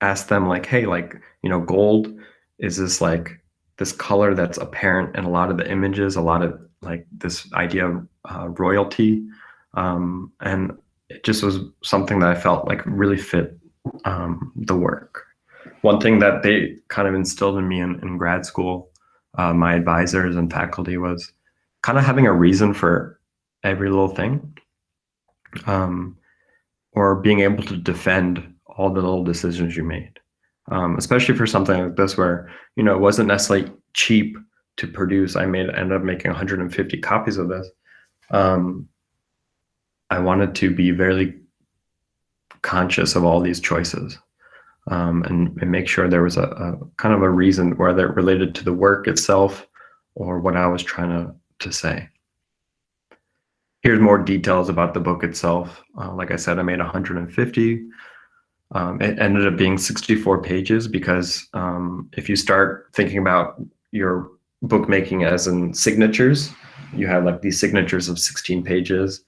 asked them like, hey, like, you know, gold is this like this color that's apparent in a lot of the images, a lot of like this idea of royalty, and it just was something that I felt like really fit the work. One thing that they kind of instilled in me in grad school, my advisors and faculty, was kind of having a reason for every little thing, or being able to defend all the little decisions you made, especially for something like this where, you know, it wasn't necessarily cheap to produce. I ended up making 150 copies of this. I wanted to be very conscious of all these choices, and make sure there was a kind of a reason, whether it related to the work itself or what I was trying to say. Here's more details about the book itself. Like I said, I made 150. It ended up being 64 pages because if you start thinking about your bookmaking as in signatures, you have like these signatures of 16 pages.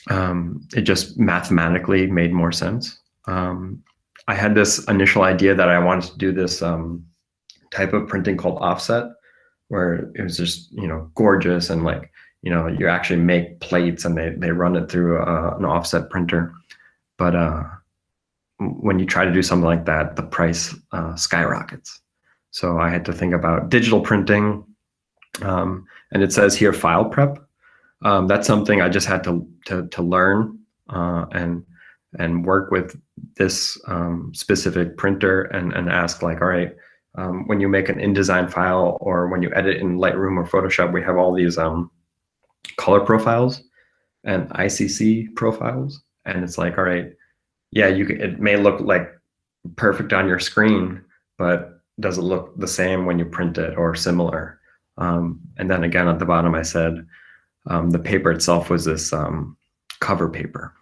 It just mathematically made more sense. I had this initial idea that I wanted to do this type of printing called offset, where it was just, you know, gorgeous, and like, you know, you actually make plates and they run it through an offset printer. But when you try to do something like that, the price skyrockets. So I had to think about digital printing, and it says here file prep. That's something I just had to learn and work with this specific printer and ask like, all right, when you make an InDesign file or when you edit in Lightroom or Photoshop, we have all these color profiles and ICC profiles, and it's like, all right, yeah, it may look like perfect on your screen, but does it look the same when you print it or similar? And then again at the bottom I said the paper itself was this cover paper,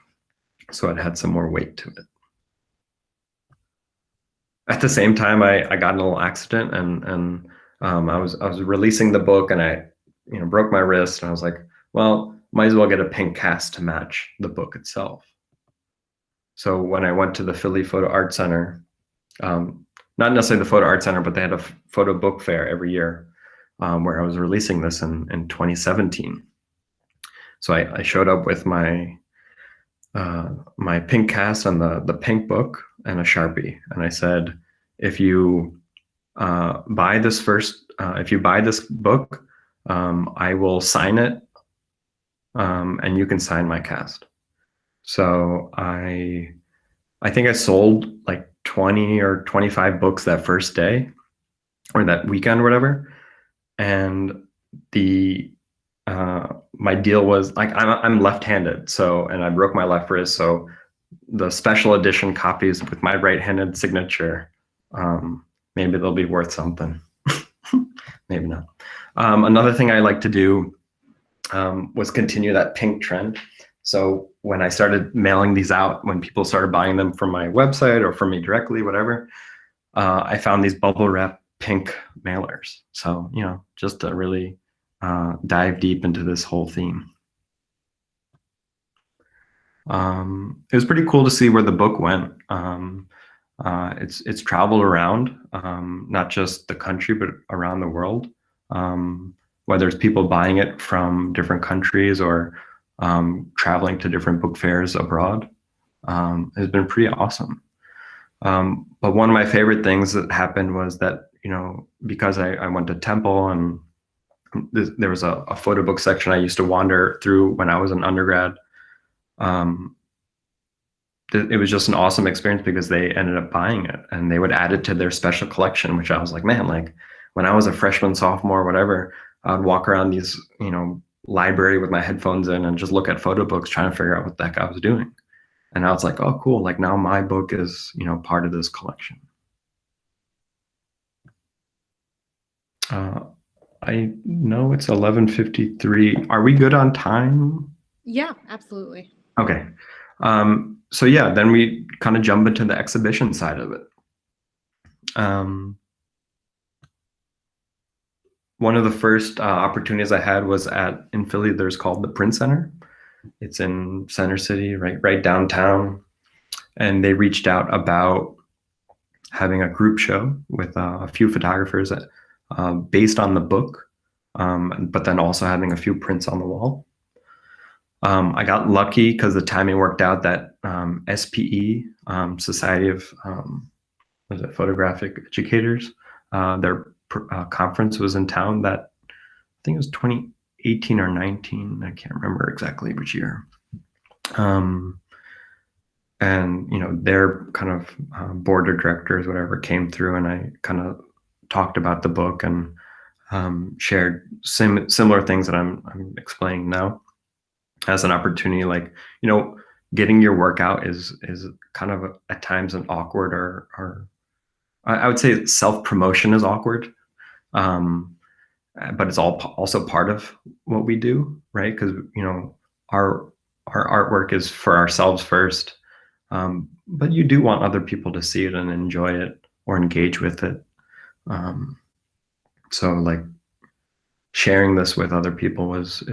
so it had some more weight to it. At the same time, I got in a little accident, and I was releasing the book, and I, you know, broke my wrist, and I was like, well, might as well get a pink cast to match the book itself. So when I went to the Philly Photo Art Center, not necessarily the Photo Art Center, but they had a photo book fair every year, where I was releasing this in 2017. So I showed up with my my pink cast and the pink book and a Sharpie, and I said, if you buy this book, I will sign it, and you can sign my cast. So I think I sold like 20 or 25 books that first day or that weekend or whatever, and my deal was like, I'm left-handed, so, and I broke my left wrist, so the special edition copies with my right-handed signature, maybe they'll be worth something. Maybe not. Another thing I like to do was continue that pink trend. So when I started mailing these out, when people started buying them from my website or from me directly, whatever, I found these bubble wrap pink mailers. So, you know, just to really dive deep into this whole theme. It was pretty cool to see where the book went. It's traveled around, not just the country, but around the world. Whether it's people buying it from different countries or traveling to different book fairs abroad, has been pretty awesome. But one of my favorite things that happened was that, you know, because I went to Temple, and there was a photo book section I used to wander through when I was an undergrad. it was just an awesome experience because they ended up buying it and they would add it to their special collection, which I was like, man, like when I was a freshman, sophomore, whatever, I would walk around these, library with my headphones in and just look at photo books, trying to figure out what the heck I was doing. And I was like, oh, cool. Like now my book is, part of this collection. I know it's 11:53. Are we good on time? Yeah, absolutely. Okay. So yeah, then we kind of jump into the exhibition side of it. One of the first opportunities I had was in Philly. There's called the Print Center. It's in Center City, right downtown. And they reached out about having a group show with a few photographers based on the book, but then also having a few prints on the wall. I got lucky because the timing worked out that SPE, Society of Photographic Educators, their conference was in town that I think it was 2018 or 19. I can't remember exactly which year. And their kind of board of directors, whatever, came through, and I kind of talked about the book and shared similar things that I'm explaining now as an opportunity. Like, getting your work out is kind of at times an awkward or I would say self-promotion is awkward, but it's also part of what we do, right? Because our artwork is for ourselves first, but you do want other people to see it and enjoy it or engage with it. So like sharing this with other people is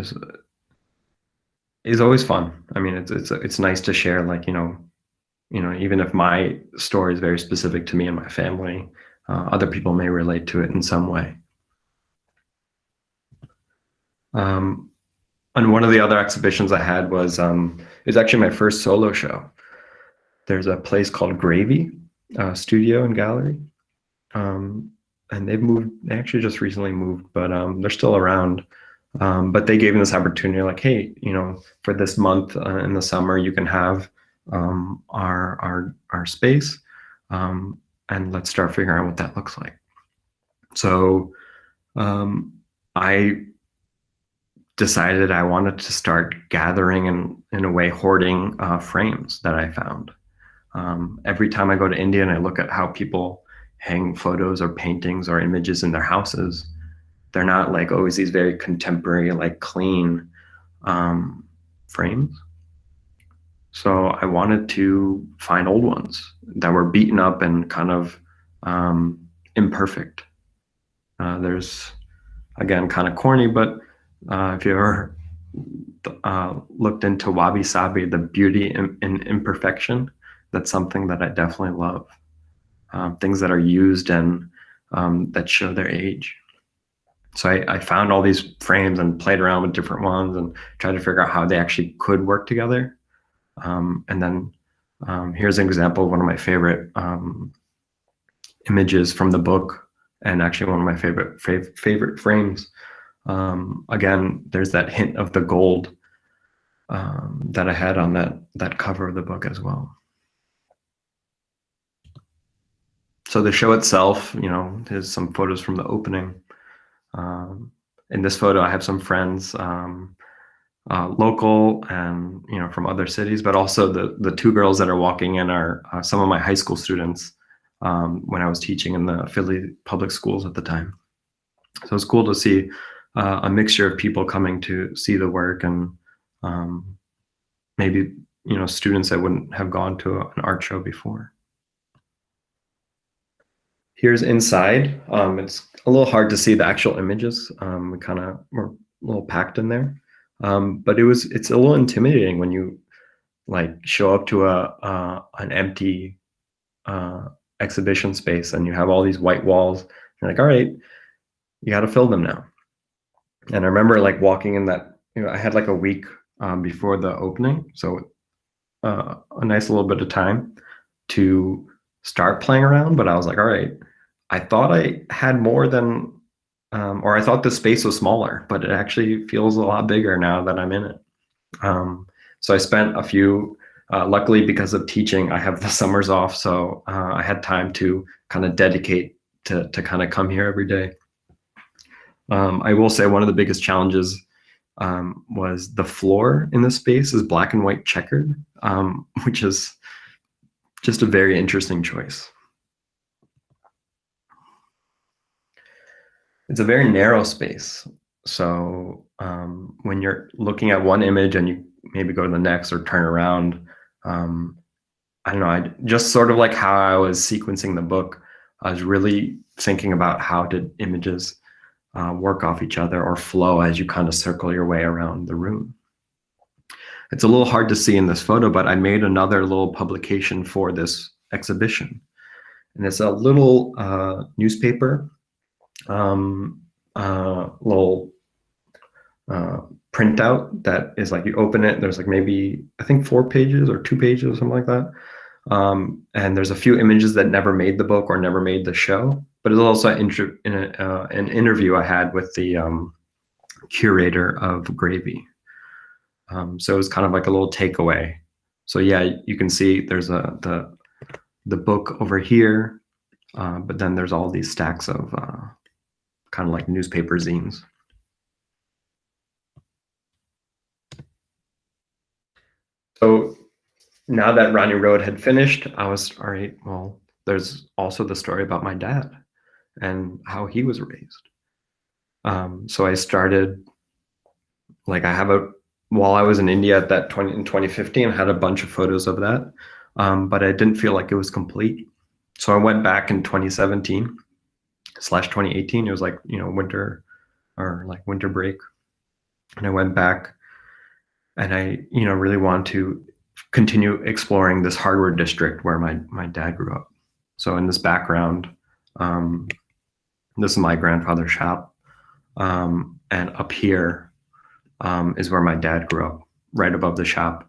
always fun. I mean, it's nice to share, like, even if my story is very specific to me and my family, other people may relate to it in some way. And one of the other exhibitions I had was it's actually my first solo show. There's a place called Gravy Studio and Gallery, and they've moved. They actually just recently moved, but they're still around. But they gave me this opportunity, like, hey, for this month in the summer, you can have our space, and let's start figuring out what that looks like. So I decided I wanted to start gathering and, in a way, hoarding frames that I found. Every time I go to India and I look at how people hang photos or paintings or images in their houses, they're not like always these very contemporary, like clean frames. So I wanted to find old ones that were beaten up and kind of imperfect. There's, again, kind of corny, but if you ever looked into wabi sabi, the beauty in imperfection, that's something that I definitely love. Things that are used and that show their age. So I found all these frames and played around with different ones and tried to figure out how they actually could work together. And then here's an example of one of my favorite images from the book, and actually one of my favorite frames. Again, there's that hint of the gold that I had on that cover of the book as well. So the show itself, there's some photos from the opening. In this photo, I have some friends, local and from other cities, but also the two girls that are walking in are some of my high school students when I was teaching in the Philly public schools at the time. So it's cool to see a mixture of people coming to see the work, and maybe students that wouldn't have gone to an art show before. Here's inside. It's a little hard to see the actual images. We kind of were a little packed in there, but it's a little intimidating when you like show up to an empty exhibition space and you have all these white walls. You're like, all right, you got to fill them now. And I remember like walking in that. I had like a week before the opening, so a nice little bit of time to start playing around, but I was like, all right, I thought I had more than, or I thought the space was smaller, but it actually feels a lot bigger now that I'm in it. So I spent a few Luckily, because of teaching, I have the summers off, so I had time to kind of dedicate to kind of come here every day. I will say one of the biggest challenges was the floor in this space is black and white checkered, which is just a very interesting choice. It's a very narrow space. So when you're looking at one image and you maybe go to the next or turn around, I don't know, I just sort of like how I was sequencing the book, I was really thinking about how did images work off each other or flow as you kind of circle your way around the room. It's a little hard to see in this photo, but I made another little publication for this exhibition. And it's a little newspaper, little printout that is like, you open it, there's like maybe, I think 4 pages or 2 pages or something like that. And there's a few images that never made the book or never made the show, but it's also an interview I had with the curator of Gravy. So it was kind of like a little takeaway. So yeah, you can see there's the book over here, but then there's all these stacks of kind of like newspaper zines. So now that Ronnie Road had finished, I was, all right, well, there's also the story about my dad and how he was raised. So I started, like while I was in India at that in 2015, I had a bunch of photos of that, but I didn't feel like it was complete. So I went back in 2017/2018. It was like, winter or like winter break. And I went back and I, really wanted to continue exploring this hardware district where my dad grew up. So in this background, this is my grandfather's shop. And up here is where my dad grew up, right above the shop.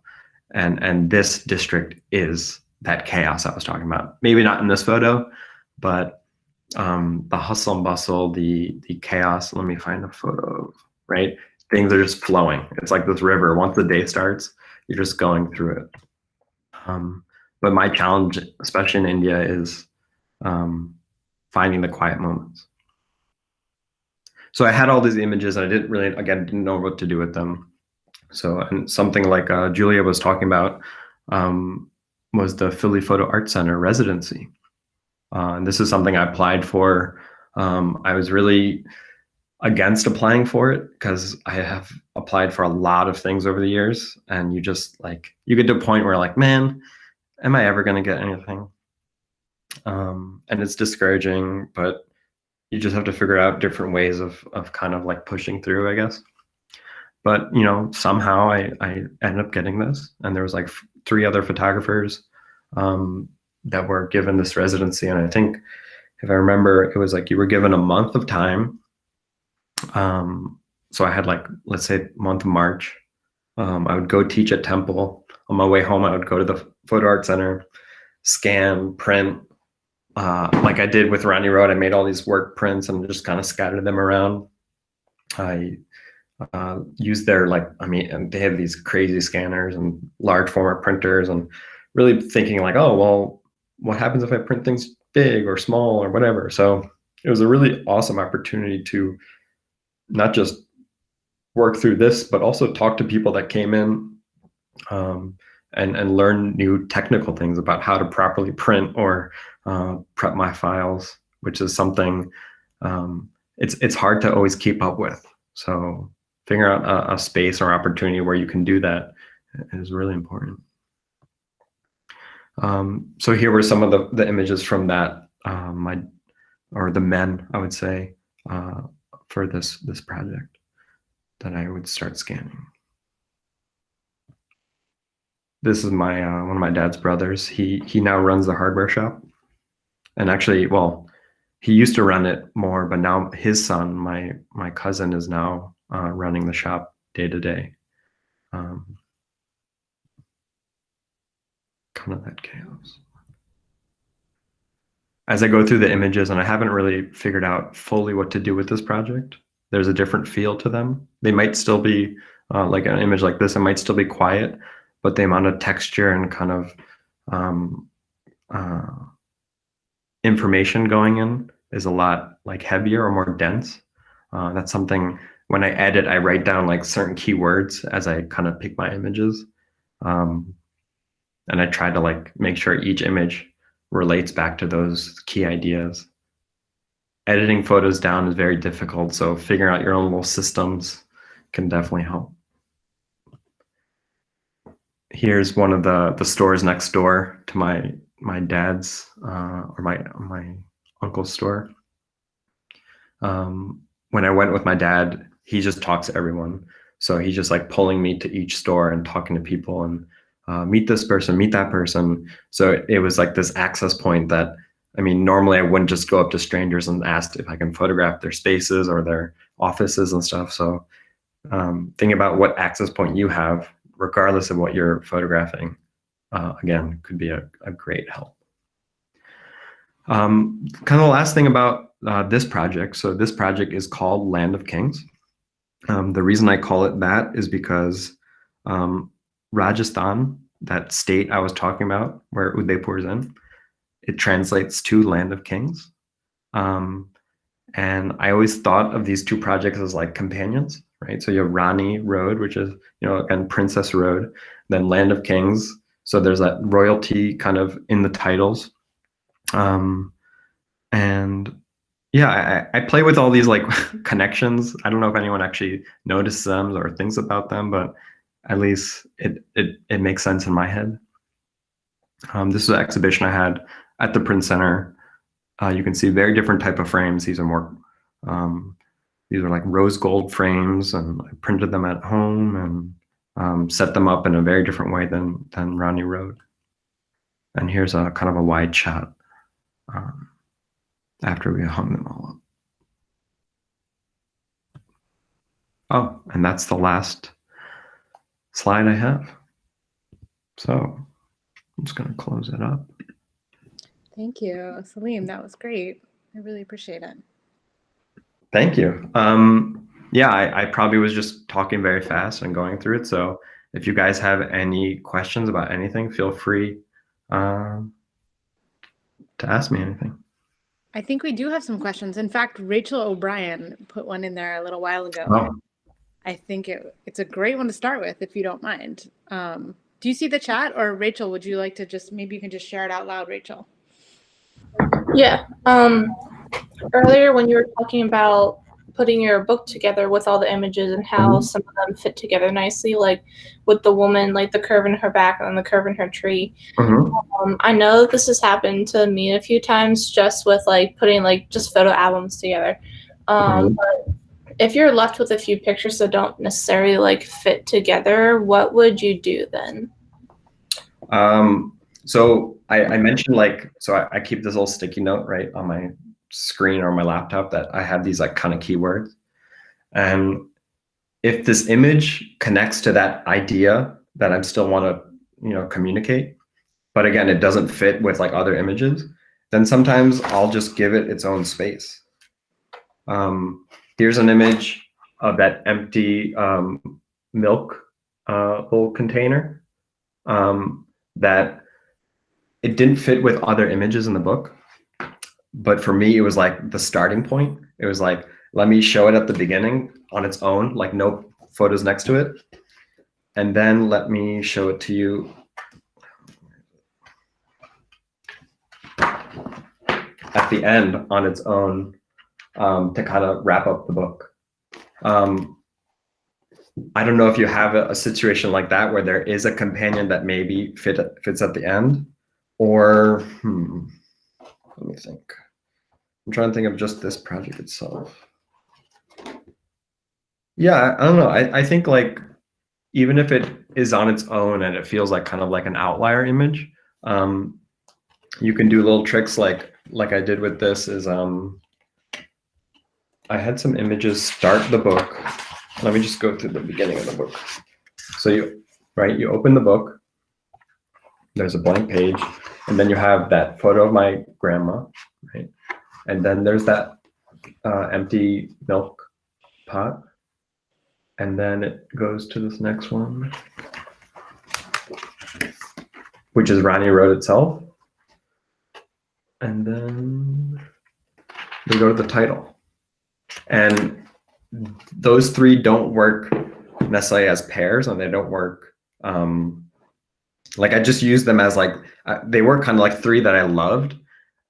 And this district is that chaos I was talking about. Maybe not in this photo, but the hustle and bustle, the chaos. Let me find a photo of, right? Things are just flowing. It's like this river. Once the day starts, you're just going through it. But my challenge, especially in India, is finding the quiet moments. So I had all these images and I didn't know what to do with them. So, and something like Julia was talking about was the Philly Photo Art Center residency. And this is something I applied for. I was really against applying for it because I have applied for a lot of things over the years, and you just like, you get to a point where like, man, am I ever going to get anything? And it's discouraging, but you just have to figure out different ways of kind of like pushing through, I guess. But, somehow I ended up getting this, and there was like 3 other photographers that were given this residency. And I think, if I remember, it was like you were given a month of time. So I had like, let's say month of March, I would go teach at Temple. On my way home, I would go to the Photo Art Center, scan, print, like I did with Ronnie Road. I made all these work prints and just kind of scattered them around. I used their, they have these crazy scanners and large format printers, and really thinking like, oh, well, what happens if I print things big or small or whatever? So it was a really awesome opportunity to not just work through this, but also talk to people that came in and learn new technical things about how to properly print or prep my files, which is something it's hard to always keep up with. So figure out a space or opportunity where you can do that is really important. So here were some of the images from that, the men, I would say, for this project that I would start scanning. This is my one of my dad's brothers. He now runs the hardware shop, and actually, well, he used to run it more, but now his son, my cousin, is now running the shop day to day. Kind of that chaos. As I go through the images, and I haven't really figured out fully what to do with this project, there's a different feel to them. They might still be like an image like this, it might still be quiet, but the amount of texture and kind of information going in is a lot like heavier or more dense. That's something when I edit, I write down like certain keywords as I kind of pick my images. And I try to like make sure each image relates back to those key ideas. Editing photos down is very difficult, so figuring out your own little systems can definitely help. Here's one of the stores next door to my dad's or my uncle's store. When I went with my dad, he just talks to everyone. So he's just like pulling me to each store and talking to people and meet this person, meet that person. So it was like this access point that, I mean, normally I wouldn't just go up to strangers and ask if I can photograph their spaces or their offices and stuff. So think about what access point you have, regardless of what you're photographing. Again, could be a great help. Kind of the last thing about this project. So this project is called Land of Kings. The reason I call it that is because Rajasthan, that state I was talking about, where Udaipur is in, it translates to Land of Kings. And I always thought of these two projects as like companions, right? So you have Rani Road, which is, again, Princess Road, then Land of Kings. So there's that royalty kind of in the titles. And yeah, I play with all these like connections. I don't know if anyone actually noticed them or thinks about them, but at least it makes sense in my head. This is an exhibition I had at the Print Center. You can see very different type of frames. These are more, these are like rose gold frames, and I printed them at home and set them up in a very different way than Rani Road. And here's a kind of a wide shot after we hung them all up. Oh, and that's the last slide I have. So I'm just going to close it up. Thank you, Saleem. That was great. I really appreciate it. Thank you. Yeah, I probably was just talking very fast and going through it. So if you guys have any questions about anything, feel free to ask me anything. I think we do have some questions. In fact, Rachel O'Brien put one in there a little while ago. Oh. I think it's a great one to start with, if you don't mind. Do you see the chat? Or Rachel, would you like to just, maybe you can just share it out loud, Rachel? Yeah. Earlier when you were talking about putting your book together with all the images and how some of them fit together nicely, like with the woman, like the curve in her back and the curve in her tree. I know this has happened to me a few times just with like putting like just photo albums together. But if you're left with a few pictures that don't necessarily like fit together, what would you do then? So I mentioned like, so I keep this little sticky note right on my screen or my laptop that I have these like kind of keywords. And if this image connects to that idea that I still want to, communicate, but again, it doesn't fit with like other images, then sometimes I'll just give it its own space. Here's an image of that empty milk little container that it didn't fit with other images in the book. But for me, it was like the starting point. It was like, let me show it at the beginning on its own, like no photos next to it. And then let me show it to you at the end on its own to kind of wrap up the book. I don't know if you have a situation like that where there is a companion that maybe fits at the end, or let me think. I'm trying to think of just this project itself. Yeah, I don't know. I think like even if it is on its own and it feels like kind of like an outlier image, you can do little tricks like I did with this. Is I had some images start the book. Let me just go through the beginning of the book. So you open the book. There's a blank page, and then you have that photo of my grandma, right? And then there's that empty milk pot. And then it goes to this next one. which is Ronnie Road itself. And then we go to the title. And those three don't work necessarily as pairs, and they don't work, like I just used them as like, they were kind of like three that I loved,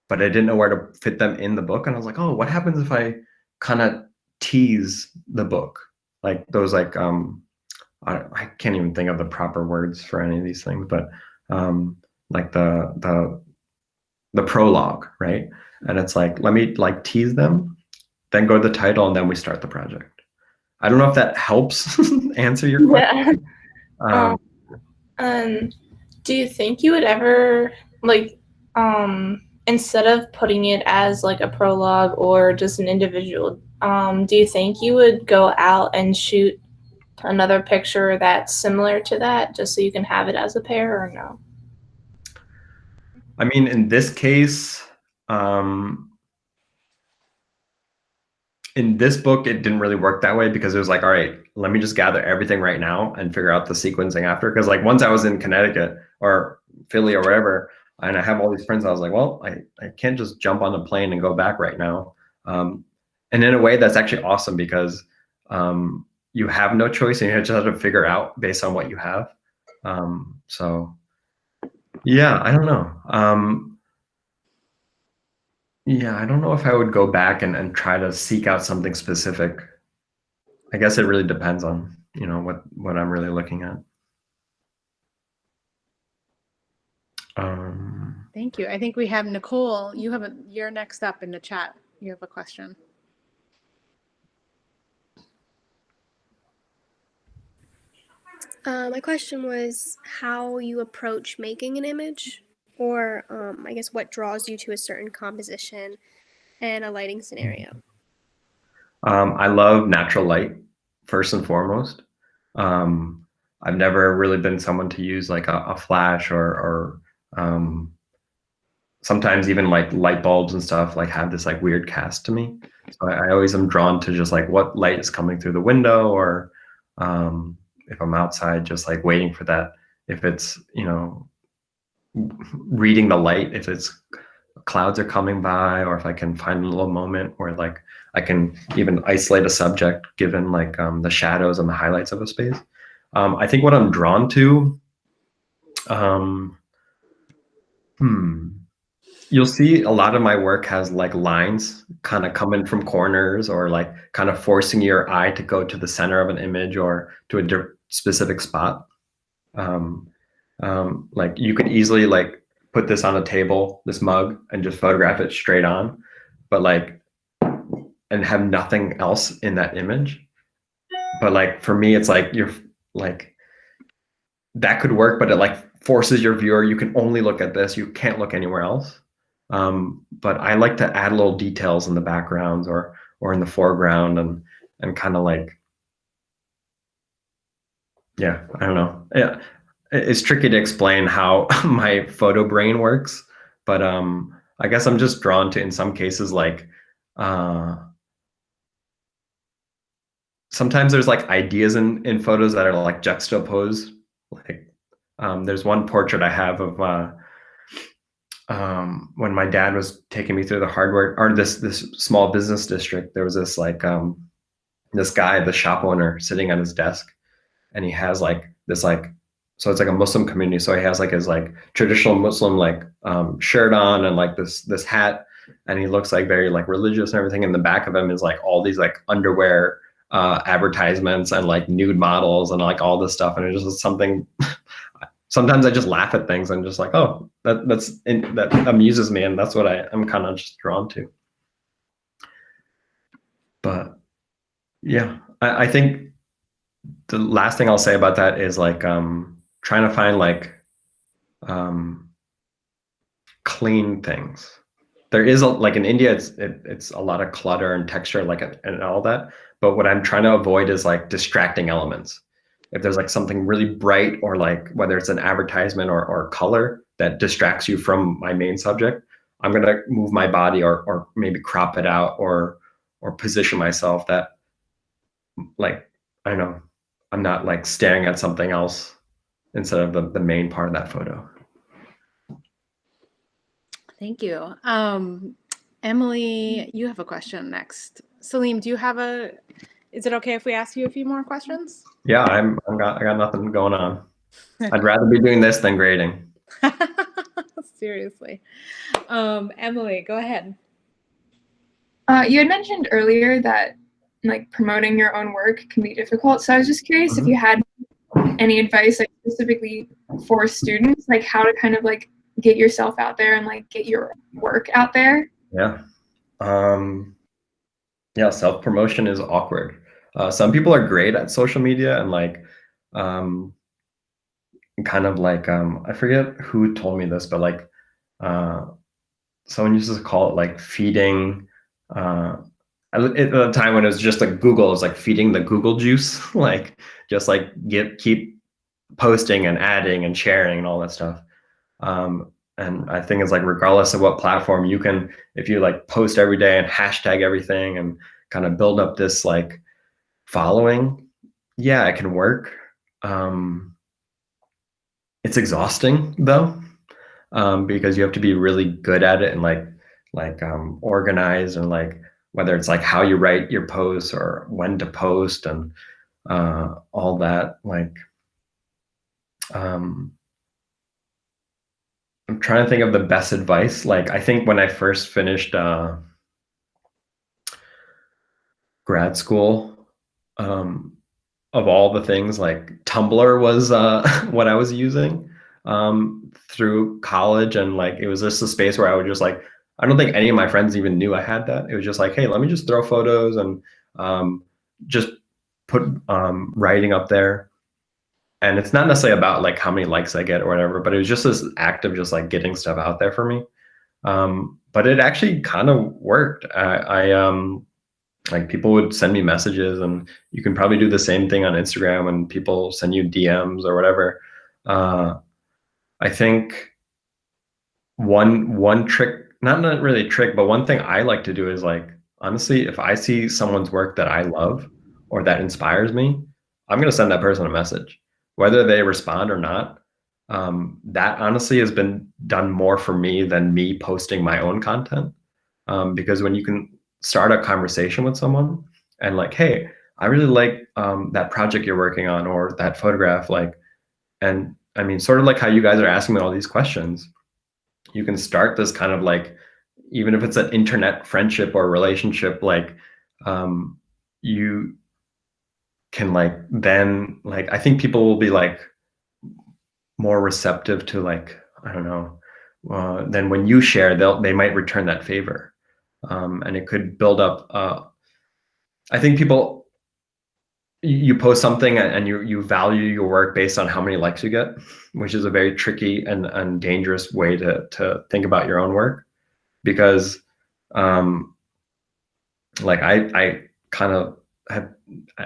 but I didn't know where to fit them in the book. And I was like, oh, what happens if I kind of tease the book? Like those like, I can't even think of the proper words for any of these things, but like the prologue, right? And it's like, let me like tease them, then go to the title, and then we start the project. I don't know if that helps answer your question. Yeah. Do you think you would ever like instead of putting it as like a prologue or just an individual, do you think you would go out and shoot another picture that's similar to that just so you can have it as a pair, or no? I mean, in this case, in this book, it didn't really work that way because it was like, all right, let me just gather everything right now and figure out the sequencing after. Because like once I was in Connecticut or Philly or wherever, and I have all these friends, I was like, well, I can't just jump on the plane and go back right now. And in a way, that's actually awesome because you have no choice and you just have to figure out based on what you have. So yeah, I don't know. Yeah, I don't know if I would go back and try to seek out something specific. I guess it really depends on, you know, what I'm really looking at. Thank you. I think we have Nicole. You're next up in the chat. You have a question. My question was how you approach making an image, or I guess what draws you to a certain composition and a lighting scenario. I love natural light, first and foremost. I've never really been someone to use like a flash or sometimes even like light bulbs and stuff like have this like weird cast to me. So I always am drawn to just like what light is coming through the window, or if I'm outside, just like waiting for that. If it's, you know, reading the light, if it's clouds are coming by, or if I can find a little moment where like I can even isolate a subject given like the shadows and the highlights of a space. I think what I'm drawn to, you'll see a lot of my work has like lines kind of coming from corners, or like kind of forcing your eye to go to the center of an image or to a specific spot. Like you could easily like put this on a table, this mug, and just photograph it straight on, but like, and have nothing else in that image. But like, for me, it's like, you're like, that could work, but it like forces your viewer, you can only look at this, you can't look anywhere else. But I like to add little details in the backgrounds or in the foreground and kind of like, yeah, I don't know. Yeah, it's tricky to explain how my photo brain works, but I guess I'm just drawn to, in some cases, like sometimes there's like ideas in photos that are like juxtaposed. Like there's one portrait I have of when my dad was taking me through the hardware or this small business district. There was this like this guy, the shop owner, sitting at his desk, and he has like this like, so it's like a Muslim community. So he has like his like traditional Muslim like shirt on and like this hat, and he looks like very like religious and everything. In the back of him is like all these like underwear advertisements and like nude models and like all this stuff. And it's just something, sometimes I just laugh at things and just like, oh, that amuses me. And that's what I'm kind of just drawn to. But yeah, I think the last thing I'll say about that is like trying to find like clean things. There is like in India, it's a lot of clutter and texture, like and all that. But what I'm trying to avoid is like distracting elements. If there's like something really bright, or like whether it's an advertisement or color that distracts you from my main subject, I'm gonna move my body or maybe crop it out or position myself that like, I don't know, I'm not like staring at something else instead of the main part of that photo. Thank you. Emily, you have a question next. Saleem, do you have is it okay if we ask you a few more questions? Yeah, I got nothing going on. I'd rather be doing this than grading. Seriously. Emily, go ahead. You had mentioned earlier that like promoting your own work can be difficult. So I was just curious if you had any advice, like specifically for students, like how to kind of like get yourself out there and like get your work out there. Yeah. Yeah, self-promotion is awkward. Some people are great at social media and like kind of like I forget who told me this, but like someone used to call it like feeding at the time when it was just like Google, it was like feeding the Google juice, like just like keep posting and adding and sharing and all that stuff. And I think it's like regardless of what platform, you can, if you like post every day and hashtag everything and kind of build up this like following, yeah, it can work. It's exhausting though, because you have to be really good at it and like organized, and like whether it's like how you write your posts or when to post and all that. Like I'm trying to think of the best advice. Like I think when I first finished grad school, of all the things, like Tumblr was what I was using through college, and like it was just a space where I would just like, I don't think any of my friends even knew I had that. It was just like, hey, let me just throw photos and just put writing up there. And it's not necessarily about like how many likes I get or whatever, but it was just this act of just like getting stuff out there for me. But it actually kind of worked. Like people would send me messages, and you can probably do the same thing on Instagram when people send you DMs or whatever. I think one trick, not really a trick, but one thing I like to do is like, honestly, if I see someone's work that I love or that inspires me, I'm going to send that person a message, whether they respond or not. That honestly has been done more for me than me posting my own content. Because when you can start a conversation with someone and like, hey, I really like that project you're working on or that photograph, like, and I mean, sort of like how you guys are asking me all these questions, you can start this kind of like, even if it's an internet friendship or relationship, like you can like, then like, I think people will be like more receptive to like, I don't know, then when you share, they might return that favor. And it could build up, I think people, you post something and you value your work based on how many likes you get, which is a very tricky and dangerous way to think about your own work. Because like I kind of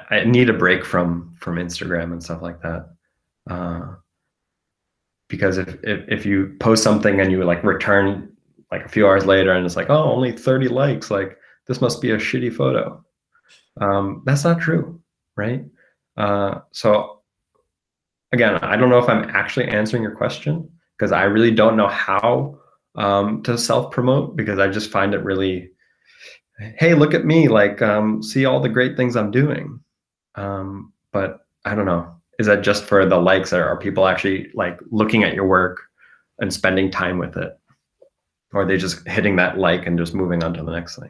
I need a break from Instagram and stuff like that. Because if you post something and you like return like a few hours later and it's like, oh, only 30 likes, like this must be a shitty photo. That's not true, right? So again, I don't know if I'm actually answering your question, because I really don't know how to self-promote, because I just find it really, hey, look at me, like see all the great things I'm doing. But I don't know, is that just for the likes, or are people actually like looking at your work and spending time with it? Or are they just hitting that like and just moving on to the next thing?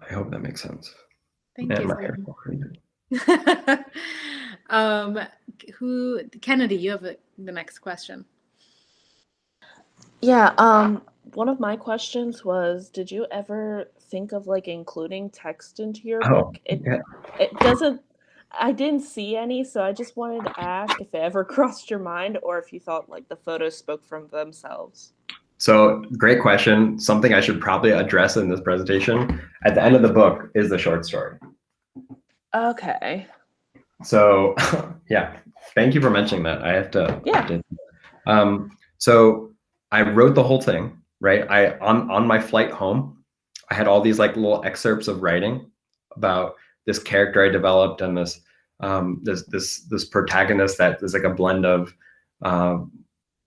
I hope that makes sense. Thank and you. my hair. Kennedy, you have the next question. Yeah, one of my questions was, did you ever think of like including text into your book? It doesn't, I didn't see any, so I just wanted to ask if it ever crossed your mind, or if you thought like the photos spoke for themselves. So great question. Something I should probably address in this presentation. At the end of the book is the short story. Okay. So yeah, thank you for mentioning that. I have to. Yeah. So I wrote the whole thing, right? On my flight home, I had all these like little excerpts of writing about this character I developed and this this protagonist that is like a blend of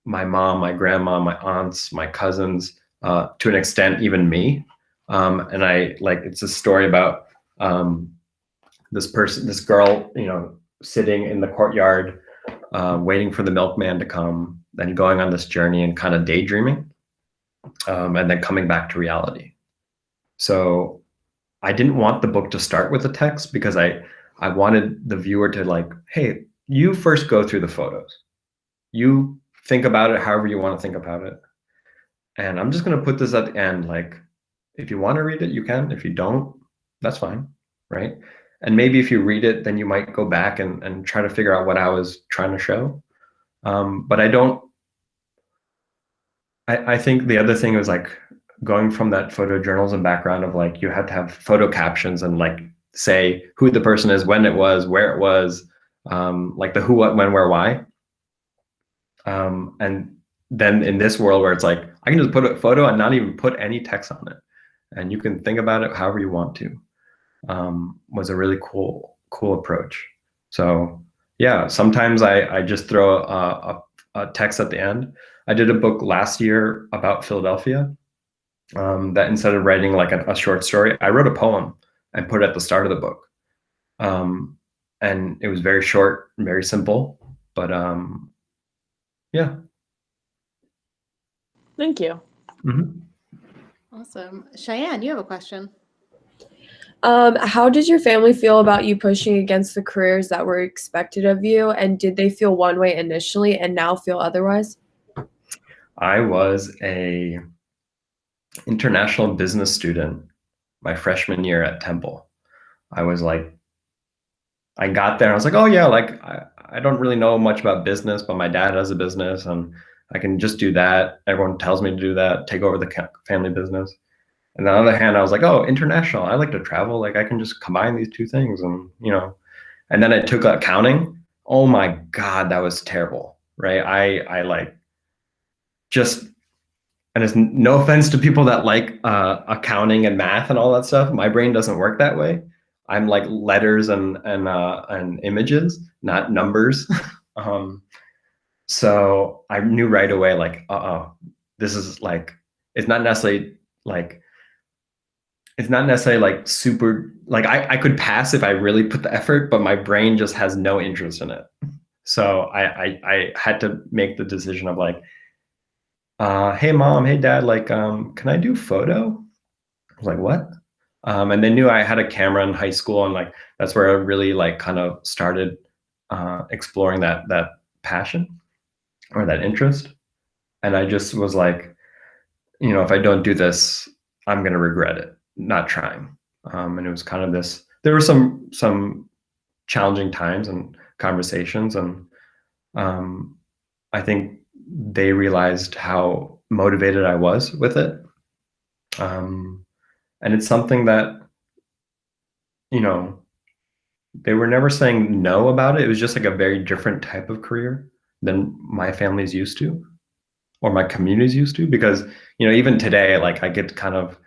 my mom, my grandma, my aunts, my cousins, to an extent, even me. And it's a story about this girl, sitting in the courtyard, waiting for the milkman to come, then going on this journey and kind of daydreaming, and then coming back to reality. So I didn't want the book to start with a text because I wanted the viewer to like, hey, you first go through the photos. You think about it however you want to think about it. And I'm just going to put this at the end. Like, if you want to read it, you can. If you don't, that's fine, right? And maybe if you read it, then you might go back and try to figure out what I was trying to show. But I think the other thing was like going from that photojournalism background of like, you had to have photo captions and like say who the person is, when it was, where it was, like the who, what, when, where, why. And then in this world where it's like, I can just put a photo and not even put any text on it. And you can think about it however you want to, was a really cool approach. So yeah, sometimes I just throw a text at the end. I did a book last year about Philadelphia, that instead of writing like a short story, I wrote a poem and put it at the start of the book. And it was very short, very simple, but yeah. Thank you. Mm-hmm. Awesome. Cheyenne, you have a question. How did your family feel about you pushing against the careers that were expected of you? And did they feel one way initially and now feel otherwise? I was a international business student my freshman year at Temple. I was like, I got there and I was like, oh yeah, like I don't really know much about business, but my dad has a business and I can just do that. Everyone tells me to do that, take over the family business. And on the other hand, I was like, oh, international, I like to travel. Like I can just combine these two things and, and then I took accounting. Oh my God, that was terrible, right? I like just, and it's no offense to people that like accounting and math and all that stuff. My brain doesn't work that way. I'm like letters and images, not numbers. So I knew right away, like, this is like, it's not necessarily like super, like I could pass if I really put the effort, but my brain just has no interest in it. So I had to make the decision of like, hey mom, hey dad, like, can I do photo? I was like, what? And they knew I had a camera in high school, and like that's where I really like kind of started exploring that passion or that interest. And I just was like, if I don't do this, I'm gonna regret it, not trying. And it was kind of this. There were some challenging times and conversations, and I think they realized how motivated I was with it. And it's something that, they were never saying no about it. It was just like a very different type of career than my family's used to or my community's used to. Because, even today, like I get kind of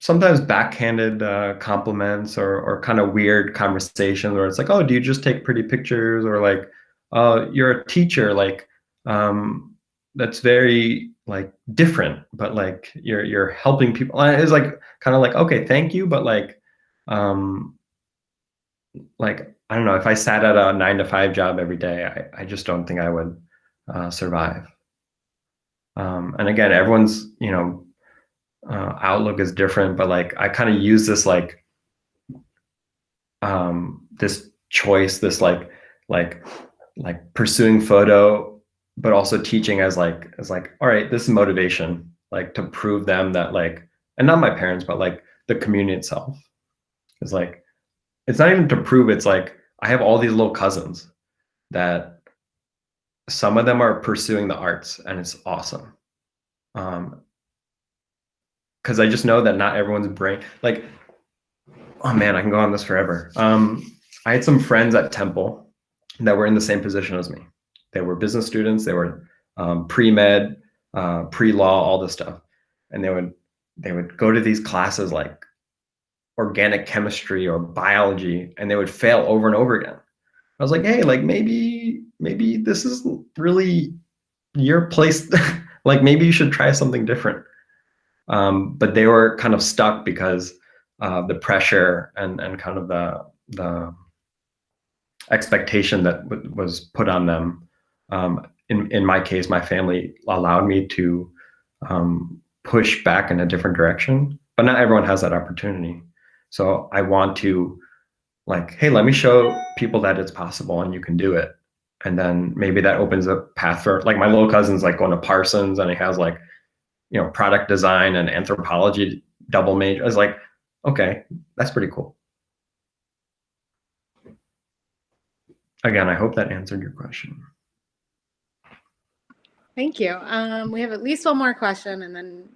sometimes backhanded compliments or kind of weird conversations where it's like, oh, do you just take pretty pictures? Or like, you're a teacher, like that's very like different, but like you're helping people. It's like kind of like, okay, thank you, but like I don't know, if I sat at a 9-to-5 job every day, I just don't think I would survive. And again, everyone's outlook is different, but like I kind of use this like this choice, this like pursuing photo, but also teaching as like, all right, this is motivation, like to prove them that like, and not my parents, but like the community itself is like, it's not even to prove, it's like, I have all these little cousins that some of them are pursuing the arts and it's awesome. Cause I just know that not everyone's brain, like, oh man, I can go on this forever. I had some friends at Temple that were in the same position as me. They were business students. They were pre-med, pre-law, all this stuff. And they would go to these classes like, organic chemistry or biology, and they would fail over and over again. I was like, hey, like maybe this isn't really your place. Like maybe you should try something different. But they were kind of stuck because the pressure and kind of the expectation that was put on them. In my case, my family allowed me to push back in a different direction, but not everyone has that opportunity. So I want to like, hey, let me show people that it's possible and you can do it. And then maybe that opens a path for, like, my little cousin's like going to Parsons and he has like, you know, product design and anthropology double major. I was like, okay, that's pretty cool. Again, I hope that answered your question. Thank you. We have at least one more question, and then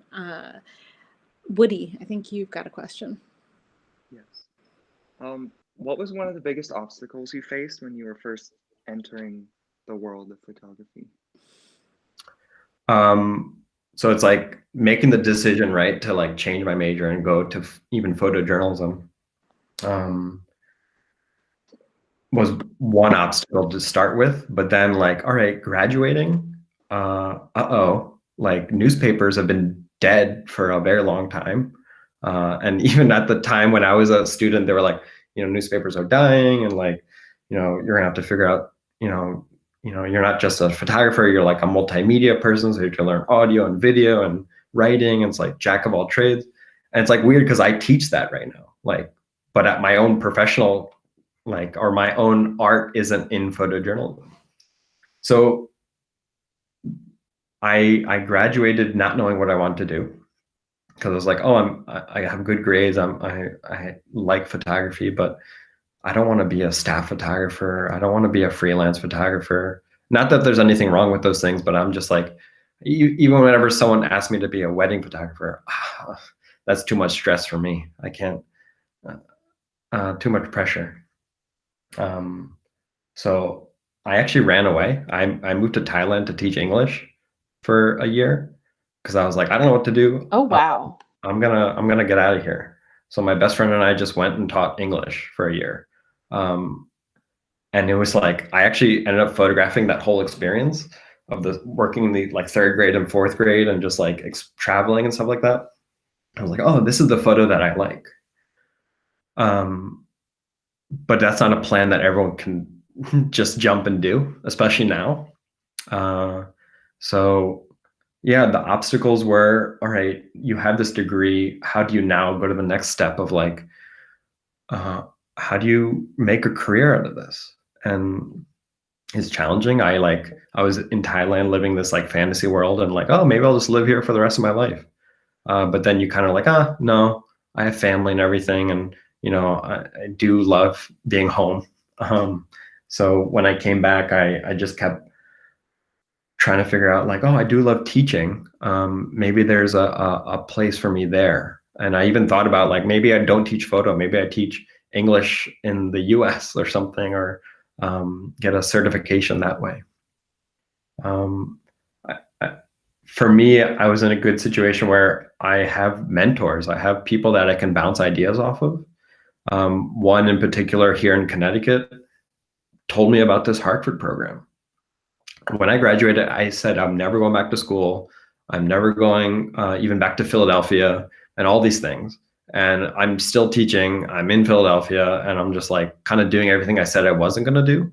Woody, I think you've got a question. Yes. What was one of the biggest obstacles you faced when you were first entering the world of photography? So it's like making the decision, right, to like change my major and go to even photojournalism was one obstacle to start with. But then like, all right, graduating, like newspapers have been dead for a very long time. And even at the time when I was a student, they were like, you know, newspapers are dying and like, you know, you're gonna have to figure out, you know, you're not just a photographer, you're like a multimedia person, so you have to learn audio and video and writing. And it's like jack of all trades. And it's like weird because I teach that right now, like, but at my own professional, like, or my own art isn't in photojournalism. So I graduated not knowing what I wanted to do because I was like, oh, I have good grades, I like photography, but I don't want to be a staff photographer. I don't want to be a freelance photographer. Not that there's anything wrong with those things, but I'm just like, even whenever someone asks me to be a wedding photographer, that's too much stress for me. I can't, too much pressure. So I actually ran away. I moved to Thailand to teach English for a year because I was like, I don't know what to do. Oh, wow. I'm gonna get out of here. So my best friend and I just went and taught English for a year. And it was like, I actually ended up photographing that whole experience of the working in the like 3rd grade and 4th grade and just like traveling and stuff like that. I was like, oh, this is the photo that I like. But that's not a plan that everyone can just jump and do, especially now. So yeah, the obstacles were, all right, you have this degree. How do you now go to the next step of like, how do you make a career out of this? And it's challenging. I was in Thailand living this like fantasy world and like, oh, maybe I'll just live here for the rest of my life. But then you kind of like, no, I have family and everything. And, you know, I do love being home. So when I came back, I just kept trying to figure out like, oh, I do love teaching. Maybe there's a place for me there. And I even thought about like, maybe I don't teach photo. Maybe I teach English in the US or something, or get a certification that way. For me, I was in a good situation where I have mentors. I have people that I can bounce ideas off of. One in particular here in Connecticut told me about this Hartford program. When I graduated, I said, I'm never going back to school. I'm never going even back to Philadelphia and all these things. And I'm still teaching. I'm in Philadelphia and I'm just like kind of doing everything I said I wasn't going to do.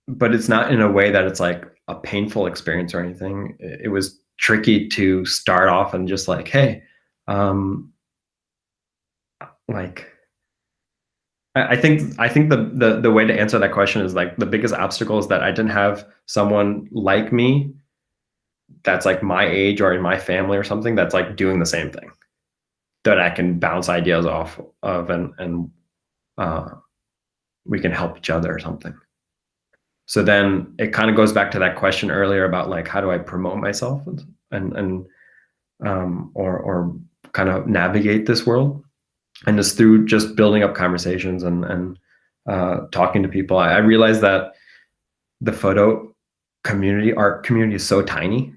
But it's not in a way that it's like a painful experience or anything. It was tricky to start off and just like, hey, like, I think the way to answer that question is like the biggest obstacle is that I didn't have someone like me that's like my age or in my family or something that's like doing the same thing that I can bounce ideas off of and we can help each other or something. So then it kind of goes back to that question earlier about like, how do I promote myself and or kind of navigate this world? And it's through just building up conversations and talking to people. I realized that the photo community, art community, is so tiny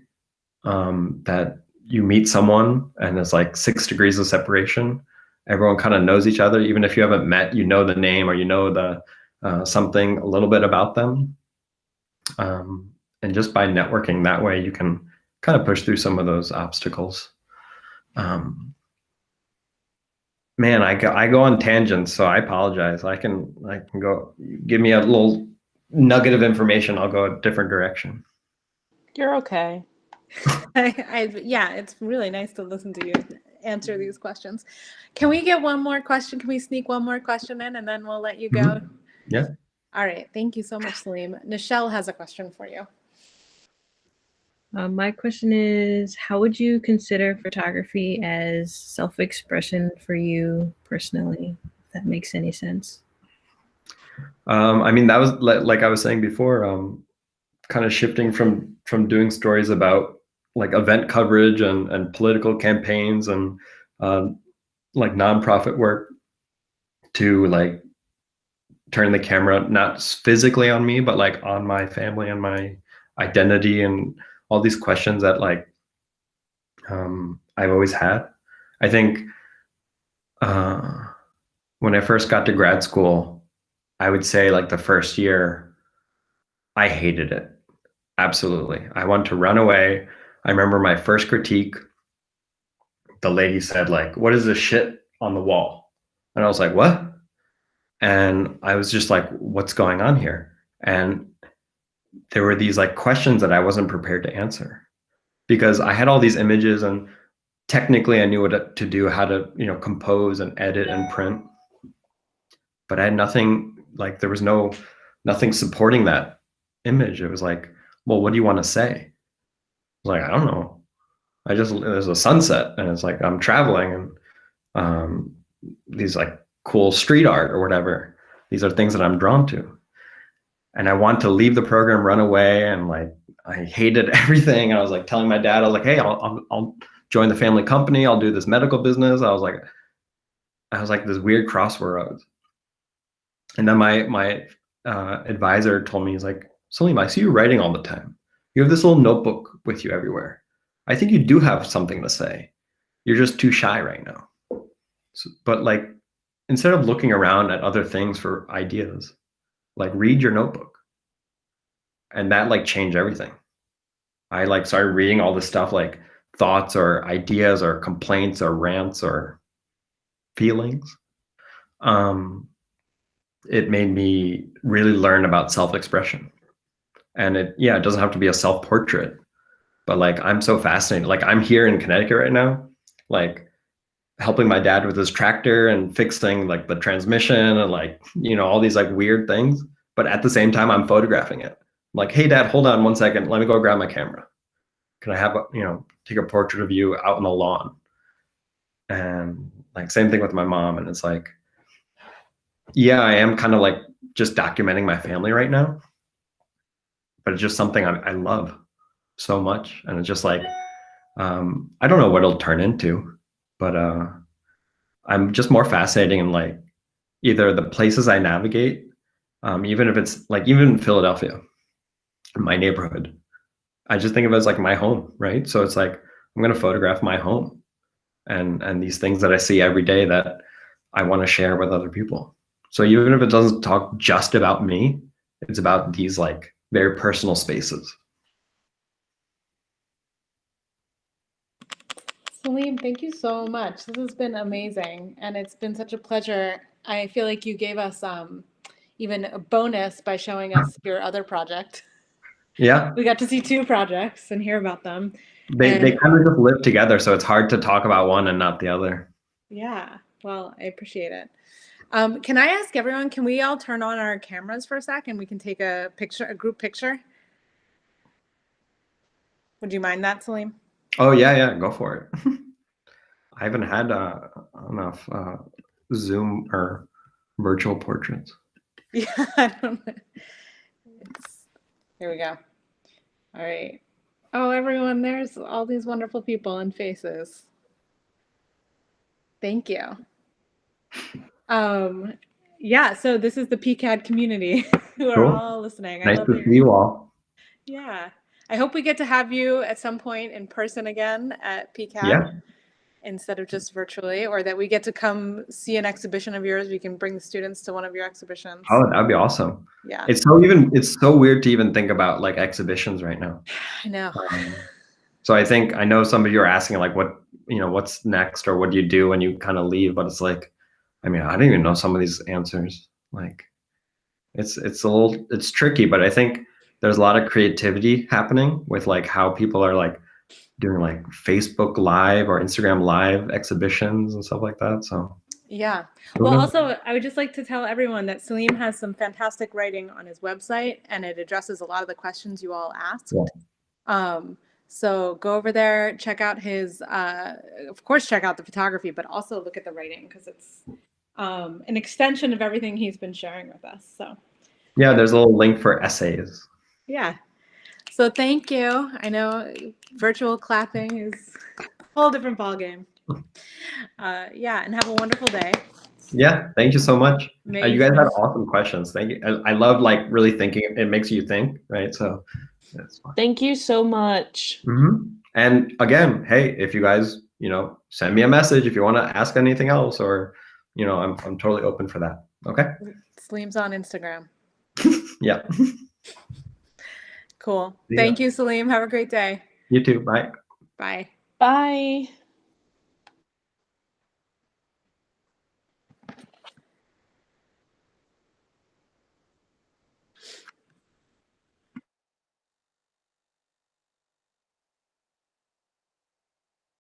that you meet someone and it's like 6 degrees of separation. Everyone kind of knows each other, even if you haven't met. You know the name, or you know the something a little bit about them. And just by networking that way, you can kind of push through some of those obstacles. Man, I go on tangents, so I apologize. I can go. Give me a little nugget of information. I'll go a different direction. You're okay. Yeah, it's really nice to listen to you answer these questions. Can we get one more question? Can we sneak one more question in, and then we'll let you go? Yeah. All right. Thank you so much, Saleem. Nichelle has a question for you. My question is, how would you consider photography as self-expression for you personally, if that makes any sense? I mean, that was like I was saying before, kind of shifting from doing stories about like event coverage and political campaigns and like nonprofit work to like turning the camera not physically on me, but like on my family and my identity and all these questions that like I've always had. I think when I first got to grad school, I would say like the first year, I hated it. Absolutely. I wanted to run away. I remember my first critique, the lady said like, "What is this shit on the wall?" And I was like, "What?" And I was just like, "What's going on here?" And there were these like questions that I wasn't prepared to answer, because I had all these images and technically I knew what to do, how to, compose and edit and print. But I had nothing, like there was nothing supporting that image. It was like, well, what do you want to say? I was like, I don't know. There's a sunset and it's like I'm traveling and these like cool street art or whatever. These are things that I'm drawn to. And I want to leave the program, run away, and like I hated everything. And I was like telling my dad, I was like, hey, I'll join the family company. I'll do this medical business. I was like this weird crossroads. And then my advisor told me, he's like, Saleem, I see you writing all the time. You have this little notebook with you everywhere. I think you do have something to say. You're just too shy right now. But like, instead of looking around at other things for ideas, like read your notebook. And that like changed everything. I like started reading all this stuff, like thoughts or ideas or complaints or rants or feelings. It made me really learn about self-expression. And it doesn't have to be a self-portrait, but like I'm so fascinated. Like I'm here in Connecticut right now, like helping my dad with his tractor and fixing like the transmission and like, all these like weird things. But at the same time, I'm photographing it. I'm like, hey dad, hold on 1 second. Let me go grab my camera. Can I have take a portrait of you out on the lawn? And like same thing with my mom. And it's like, yeah, I am kind of like just documenting my family right now, but it's just something I love so much. And it's just like, I don't know what it'll turn into, but I'm just more fascinating in like either the places I navigate, even if it's like even Philadelphia, my neighborhood. I just think of it as like my home, right? So it's like I'm going to photograph my home and these things that I see every day that I want to share with other people. So even if it doesn't talk just about me, it's about these like very personal spaces. Saleem, thank you so much. This has been amazing, and it's been such a pleasure. I feel like you gave us even a bonus by showing us your other project. Yeah. We got to see 2 projects and hear about them. They kind of just live together, so it's hard to talk about one and not the other. Yeah, well, I appreciate it. Can I ask everyone, can we all turn on our cameras for a sec and we can take a picture, a group picture? Would you mind that, Saleem? Oh, yeah, go for it. I haven't had enough Zoom or virtual portraits. Yeah, I don't know. Here we go. All right. Oh, everyone, there's all these wonderful people and faces. Thank you. Yeah, so this is the PCAD community who are Cool. all listening. Nice to see you all. Yeah. I hope we get to have you at some point in person again at PCAP. Yeah. Instead of just virtually, or that we get to come see an exhibition of yours. We can bring the students to one of your exhibitions. Oh, that'd be awesome. Yeah. It's so weird to even think about like exhibitions right now. I know. So I know some of you are asking like what's next or what do you do when you kind of leave, but it's like, I mean, I don't even know some of these answers. Like it's tricky, but I think there's a lot of creativity happening with like how people are like doing like Facebook Live or Instagram Live exhibitions and stuff like that. So yeah. Well, also, I would just like to tell everyone that Saleem has some fantastic writing on his website, and it addresses a lot of the questions you all asked. Yeah. So go over there, check out his, of course, check out the photography, but also look at the writing because it's an extension of everything he's been sharing with us. So yeah, there's a little link for essays. Yeah. So thank you. I know virtual clapping is a whole different ballgame. Yeah, and have a wonderful day. Yeah, thank you so much. You guys had awesome questions. Thank you. I love like really thinking. It makes you think, right? So that's fun. Thank you so much. And again, hey, if you guys, send me a message if you want to ask anything else, or I'm totally open for that. Okay. Saleem's on Instagram. Yeah. Cool. Thank you, Saleem. Have a great day. You too. Bye. Bye. Bye.